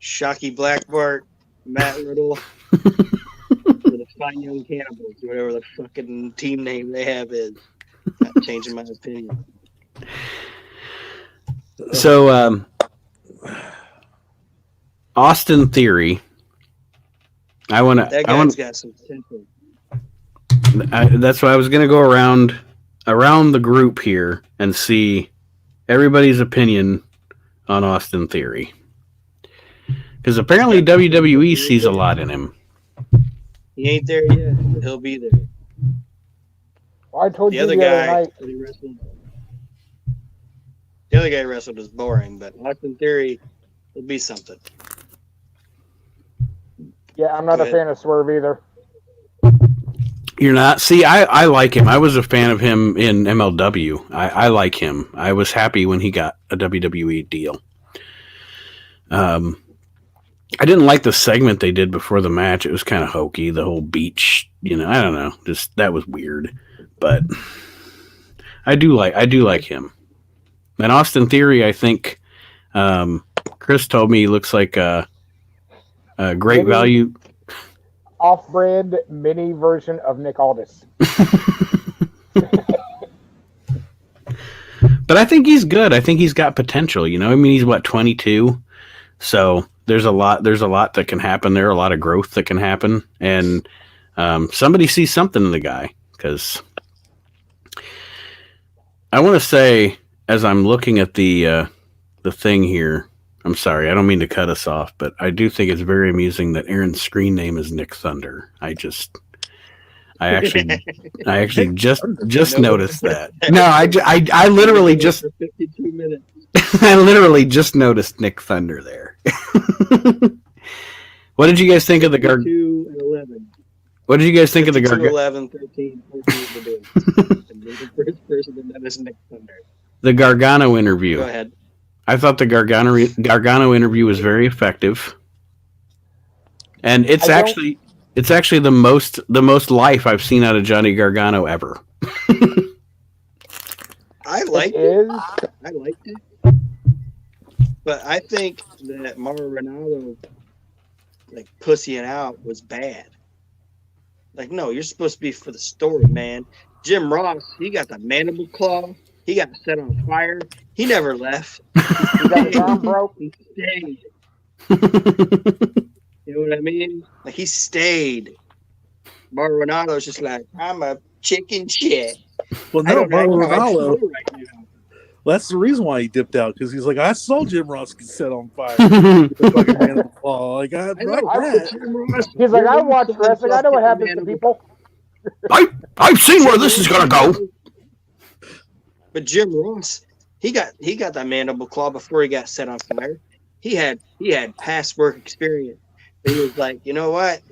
Shockey Blackbart, Matt Riddle, or the Fine Young Cannibals, whatever the fucking team name they have is. Not changing my opinion. So, Austin Theory. That guy's got some potential. That's why I was going to go around the group here and see everybody's opinion on Austin Theory. Because apparently WWE sees a lot in him. He ain't there yet, but he'll be there. Well, I told The you other the other guy night. that he wrestled. The other guy wrestled was boring, but Austin Theory will be something. Yeah, I'm not Go a ahead. fan of Swerve either. You're not? See, I like him. I was a fan of him in MLW. I like him. I was happy when he got a WWE deal. I didn't like the segment they did before the match. It was kind of hokey. The whole beach, I don't know. Just that was weird. But I do like him. And Austin Theory, I think Chris told me he looks like a great value. Off-brand mini version of Nick Aldis. But I think he's good. I think he's got potential. I mean, he's 22, so there's a lot that can happen there. A lot of growth that can happen, and somebody sees something in the guy. Because I want to say, as I'm looking at the thing here, I'm sorry, I don't mean to cut us off, but I do think it's very amusing that Aaron's screen name is Nick Thunder. I actually just noticed that. No, I literally just For 52 minutes. I literally just noticed Nick Thunder there. What did you guys think of the 2 and 11. What did you guys think of the 11, 13, 14 to do. And you're the first person to notice Nick Thunder. the Gargano interview? Go ahead. I thought the Gargano interview was very effective, and it's actually the most life I've seen out of Johnny Gargano ever. I liked it. I liked it. But I think that Mauro Ronaldo, pussying out was bad. No, you're supposed to be for the story, man. Jim Ross, he got the mandible claw. He got set on fire. He never left. He got his arm broke. He stayed. You know what I mean? He stayed. Mauro Ronaldo's just I'm a chicken shit. Well, I no, don't know Mauro how I Ronaldo. feel right now. That's the reason why he dipped out, because he's like, I saw Jim Ross get set on fire. The fucking man of the claw. I I know, that. Jim Ross- He's like, I Jim watch Ross wrestling. I know what happens to mandible people. I've seen where this is gonna go. But Jim Ross, he got that mandible claw before he got set on fire. He had past work experience. He was like, you know what?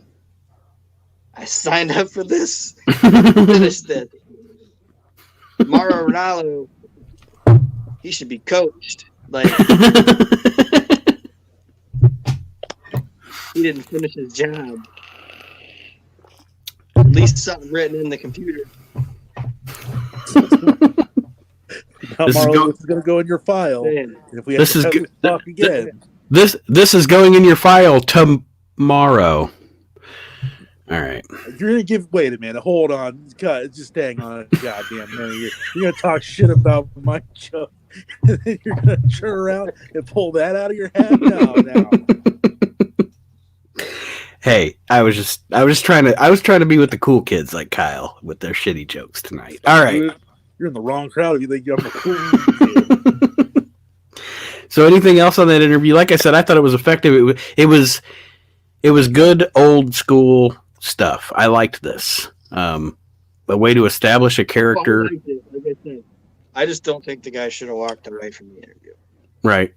I signed up for this. Finish this. Mauro Ronaldo, he should be coached. He didn't finish his job. At least something written in the computer. Now, This is Marlo, this is going to go in your file. Man. If we have This to is have good. this talk again. This is going in your file tomorrow. All right. You're going to give. Wait a minute. Hold on. God, just hang on. Goddamn minute. You're going to talk shit about my joke. And then you're going to turn around and pull that out of your head? No. Hey, I was trying to be with the cool kids like Kyle with their shitty jokes tonight. All right. You're in the wrong crowd if you think I'm a cool kid. So anything else on that interview? Like I said, I thought it was effective. It was good old school stuff. I liked this. way to establish a Well, I character. liked it, like I said. I just don't think the guy should have walked away from the interview. Right.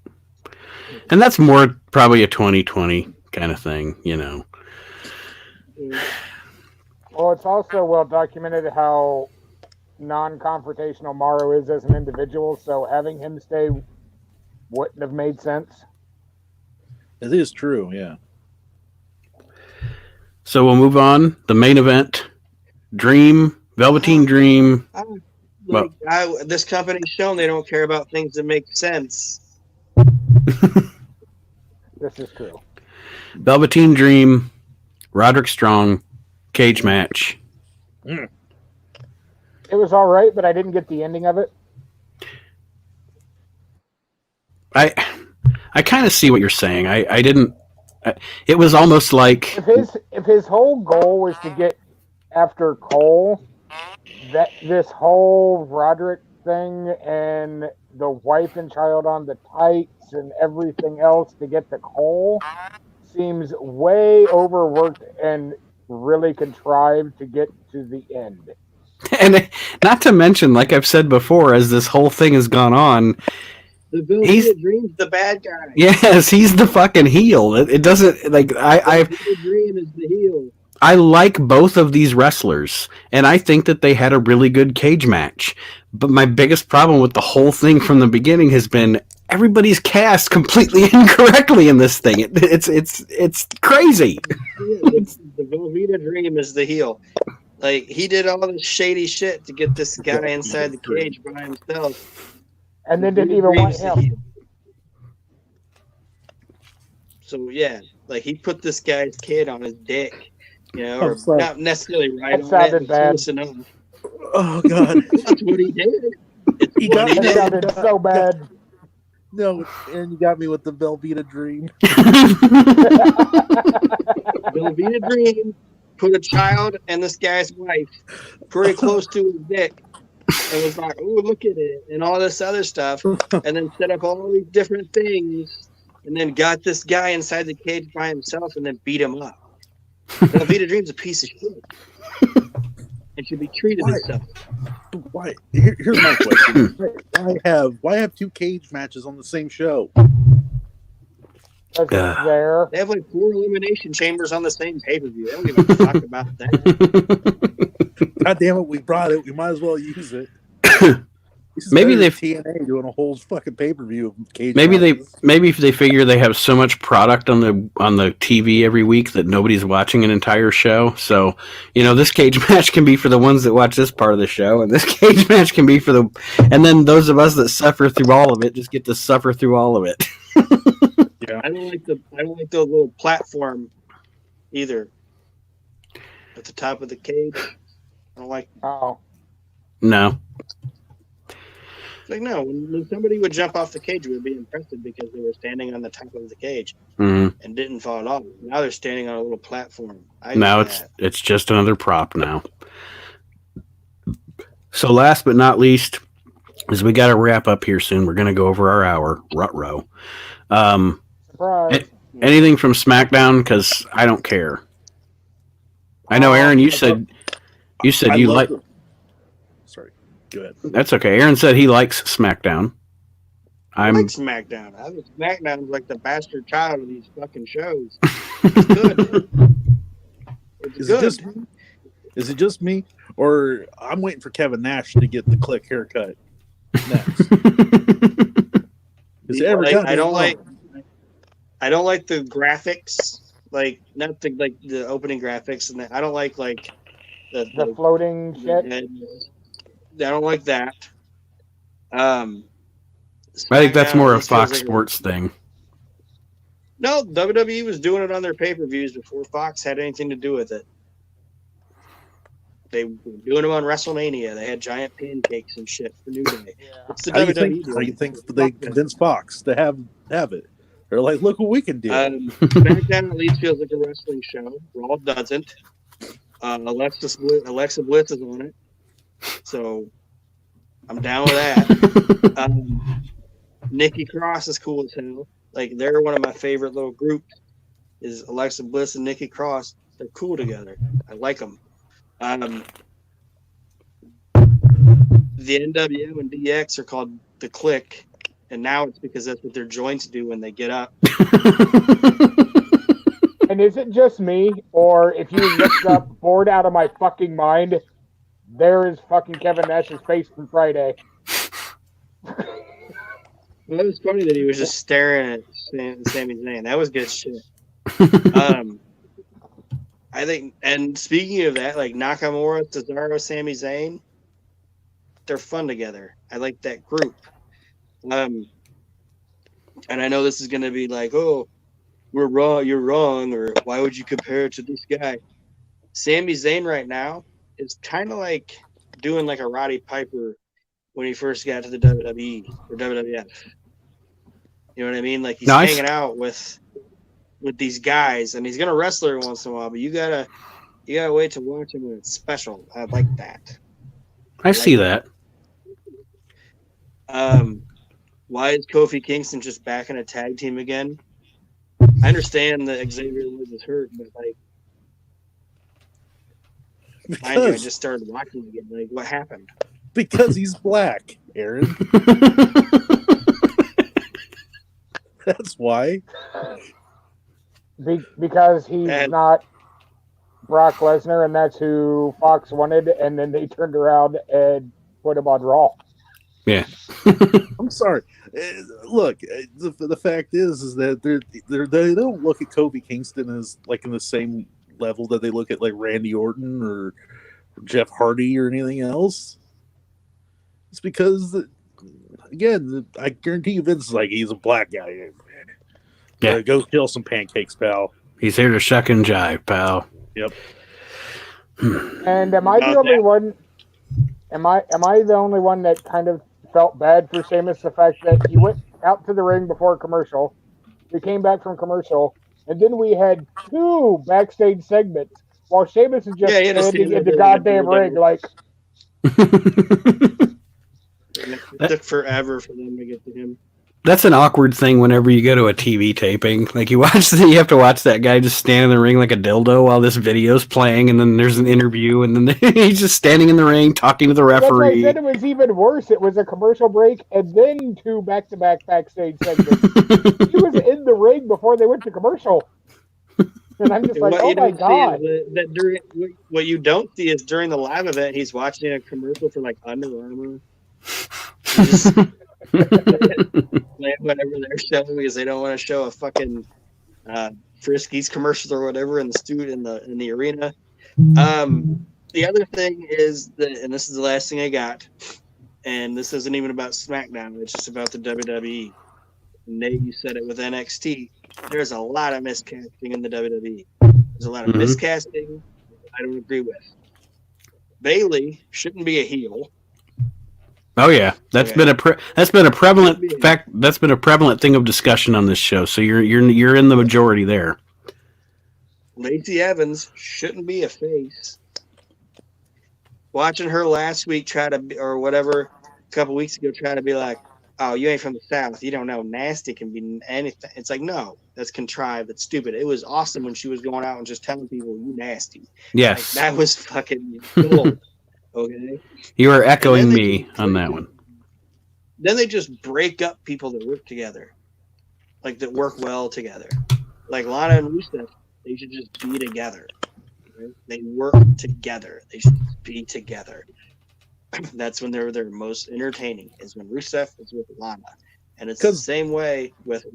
And that's more probably a 2020 kind of thing, you know. Well, it's also well documented how non-confrontational Morrow is as an individual, so having him stay wouldn't have made sense. It is true, yeah. So we'll move on. The main event, Velveteen Dream. This company's shown they don't care about things that make sense. This is true. Velveteen Dream, Roderick Strong, cage match. It was all right, but I didn't get the ending of it. I kind of see what you're saying. I didn't. It was almost like if his whole goal was to get after Cole, that this whole Roderick thing and the wife and child on the tights and everything else to get to Cole seems way overworked and really contrived to get to the end. And not to mention, like I've said before, as this whole thing has gone on, The Velveeta Dream's the bad guy. yes, he's the fucking heel. It doesn't like Velveeta Dream is the heel. I like both of these wrestlers, and I think that they had a really good cage match. But my biggest problem with the whole thing from the beginning has been everybody's cast completely incorrectly in this thing. It's crazy. The Velveeta Dream is the heel. Like, he did all this shady shit to get this guy inside the cage by himself. And then didn't even want him. So, yeah, like, he put this guy's kid on his dick. You know, or not necessarily right that sounded bad. Oh, God. That's what he did. That sounded so bad. No, Aaron, you got me with the Velveeta Dream. Velveeta Dream put a child and this guy's wife pretty close to his dick and was like, oh, look at it, and all this other stuff, and then set up all these different things, and then got this guy inside the cage by himself and then beat him up. Velveeta Dream's a piece of shit and should be treated himself. Why? Here's my question: Why have two cage matches on the same show? There. They have like 4 elimination chambers on the same pay-per-view. They don't give a fuck about that. God damn it, we brought it. We might as well use it. Maybe they TNA doing a whole fucking pay-per-view of cage. Maybe matches. if they figure they have so much product on the TV every week that nobody's watching an entire show. So, you know, this cage match can be for the ones that watch this part of the show, and this cage match can be for and then those of us that suffer through all of it just get to suffer through all of it. Yeah, I don't like the little platform either at the top of the cage. I don't like. Oh. No. Like, no, when somebody would jump off the cage, we would be impressive because they were standing on the top of the cage and didn't fall off. Now they're standing on a little platform. Now it's just another prop now. So last but not least, as we got to wrap up here soon, we're going to go over our hour, Rut-Row. Surprise. Anything from SmackDown? Because I don't care. I know, Aaron, you said you like... Sorry. Go ahead. That's okay. Aaron said he likes SmackDown. I like SmackDown. I think SmackDown's like the bastard child of these fucking shows. It's good. Is it just me? Or I'm waiting for Kevin Nash to get the click haircut next. I don't like the graphics, like not the opening graphics, and I don't like the floating shit. I don't like that. I think that's more a Fox Sports thing. No, WWE was doing it on their pay-per-views before Fox had anything to do with it. They were doing them on WrestleMania. They had giant pancakes and shit for New Day. It's the WWE. How do you think they convinced Fox to have it? They're like, look what we can do. SmackDown at least feels like a wrestling show. Raw doesn't. Alexa Bliss is on it, so I'm down with that. Nikki Cross is cool as hell. Like, they're one of my favorite little groups. Is Alexa Bliss and Nikki Cross? They're cool together. I like them. the NWO and DX are called the Click, and now it's because that's what their joints do when they get up. And is it just me, or if you looked up Bored Out of My Fucking Mind, there is fucking Kevin Nash's face from Friday. Well, it was funny that he was just staring at Sami Zayn. That was good shit. I think, and speaking of that, like Nakamura, Cesaro, Sami Zayn, they're fun together. I like that group. And I know this is going to be like, oh, we're wrong, you're wrong, or why would you compare it to this guy? Sami Zayn right now is kind of like doing like a Roddy Piper when he first got to the WWE or WWF. You know what I mean? Like he's hanging out with these guys, and he's gonna wrestle every once in a while. But you gotta wait to watch him when it's special. I like that. I see that. Why is Kofi Kingston just back in a tag team again? I understand that Xavier Woods is hurt, but like, I just started watching again. Like, what happened? Because he's black, Aaron. That's why. Because he's not Brock Lesnar, and that's who Fox wanted, and then they turned around and put him on Raw. Yeah. I'm sorry. Look, the fact is that they don't look at Kofi Kingston as like in the same level that they look at like Randy Orton or Jeff Hardy or anything else. It's because, again, I guarantee you Vince is like, he's a black guy. Yeah, go kill some pancakes, pal. He's here to shuck and jive, pal. Yep. And am I the only one? Am I the only one that kind of felt bad for Sheamus? The fact that he went out to the ring before a commercial, we came back from commercial, and then we had 2 backstage segments while Sheamus is just standing in the goddamn ring, like. It took forever for them to get to him. That's an awkward thing whenever you go to a TV taping. Like you have to watch that guy just stand in the ring like a dildo while this video's playing, and then there's an interview, and then he's just standing in the ring talking to the referee. I said it was even worse. It was a commercial break and then 2 back-to-back backstage segments. He was in the ring before they went to commercial. And I'm just like, oh my God. What you don't see is during the live event, he's watching a commercial for like Under Armour. Just whatever they're showing because they don't want to show a fucking Friskies commercial or whatever in the arena. The other thing is that, and this is the last thing I got, and this isn't even about SmackDown, it's just about the WWE. Nate, you said it with NXT. There's a lot of miscasting in the WWE. There's a lot of miscasting I don't agree with. Bayley shouldn't be a heel. Oh yeah, that's been a prevalent fact. That's been a prevalent thing of discussion on this show. So you're in the majority there. Lacey Evans shouldn't be a face. Watching her last week try to, or whatever, a couple weeks ago, try to be like, "Oh, you ain't from the South. You don't know nasty can be anything." It's like, no, that's contrived. That's stupid. It was awesome when she was going out and just telling people, "You nasty." Yes, like, that was fucking cool. Okay. You are echoing me on that one. Then they just break up people that work together. Like that work well together. Like Lana and Rusev, they should just be together. Right? They work together. They should be together. That's when they're most entertaining, is when Rusev is with Lana. And it's the same way with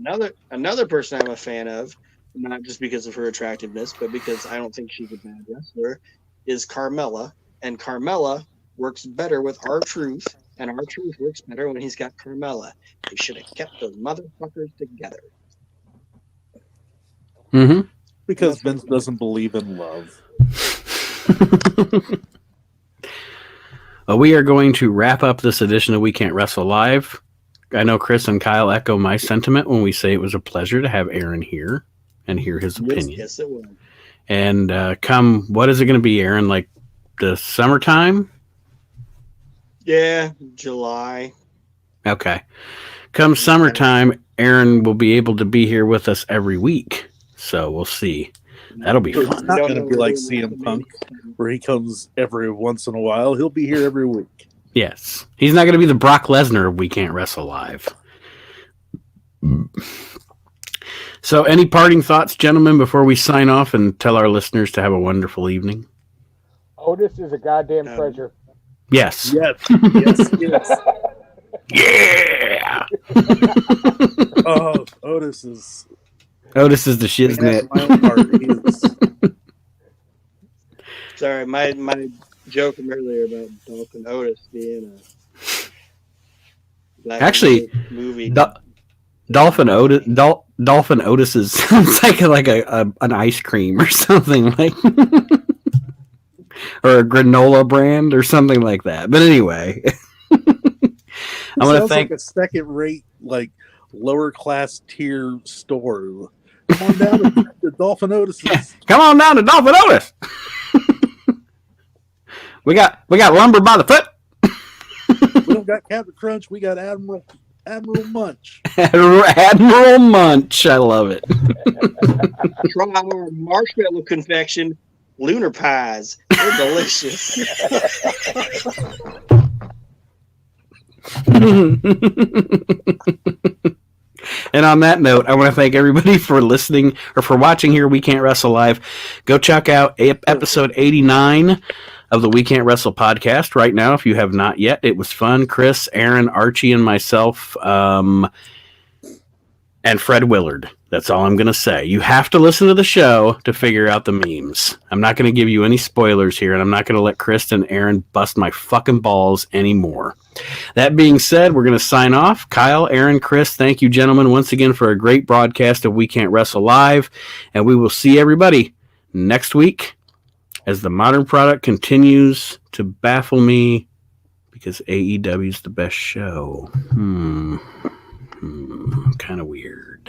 another person I'm a fan of, not just because of her attractiveness, but because I don't think she's a bad wrestler, is Carmella. And Carmella works better with R-Truth, and R-Truth works better when he's got Carmella. They should have kept those motherfuckers together. Mm-hmm. Because Vince doesn't believe in love. Well, we are going to wrap up this edition of We Can't Wrestle Live. I know Chris and Kyle echo my sentiment when we say it was a pleasure to have Aaron here and hear his opinion. Yes, it was. And what is it going to be, Aaron? Like the summertime? Yeah, July. Okay. Come summertime, Aaron will be able to be here with us every week. So we'll see. That'll be fun. It's not going to be like CM Punk, where he comes every once in a while. He'll be here every week. Yes. He's not going to be the Brock Lesnar of We Can't Wrestle Live. So, any parting thoughts, gentlemen, before we sign off and tell our listeners to have a wonderful evening? Otis is a goddamn treasure. Yes. Yes. Yes. Yeah. Oh, Otis is the shiznit. my own heart. He is. Sorry, my joke from earlier about Dolphin Otis being a black Actually, movie. Dolphin Otis sounds like an ice cream or something like, or a granola brand or something like that. But anyway, I want to thank like a second-rate, like lower class tier store. Come on down to the Dolphin Otis's. Come on down to Dolphin Otis. we got lumber by the foot. We don't got Captain Crunch. We got Admiral Munch. Admiral Munch. I love it. Try our marshmallow confection lunar pies. They're delicious. And on that note, I want to thank everybody for listening or for watching here. We Can't Wrestle Live. Go check out episode 89 of the We Can't Wrestle podcast right now if you have not yet. It was fun. Chris, Aaron, Archie, and myself, and Fred Willard. That's all I'm going to say. You have to listen to the show to figure out the memes. I'm not going to give you any spoilers here, and I'm not going to let Chris and Aaron bust my fucking balls anymore. That being said, we're going to sign off. Kyle, Aaron, Chris, thank you, gentlemen, once again for a great broadcast of We Can't Wrestle Live, and we will see everybody next week as the modern product continues to baffle me because AEW is the best show. Kind of weird.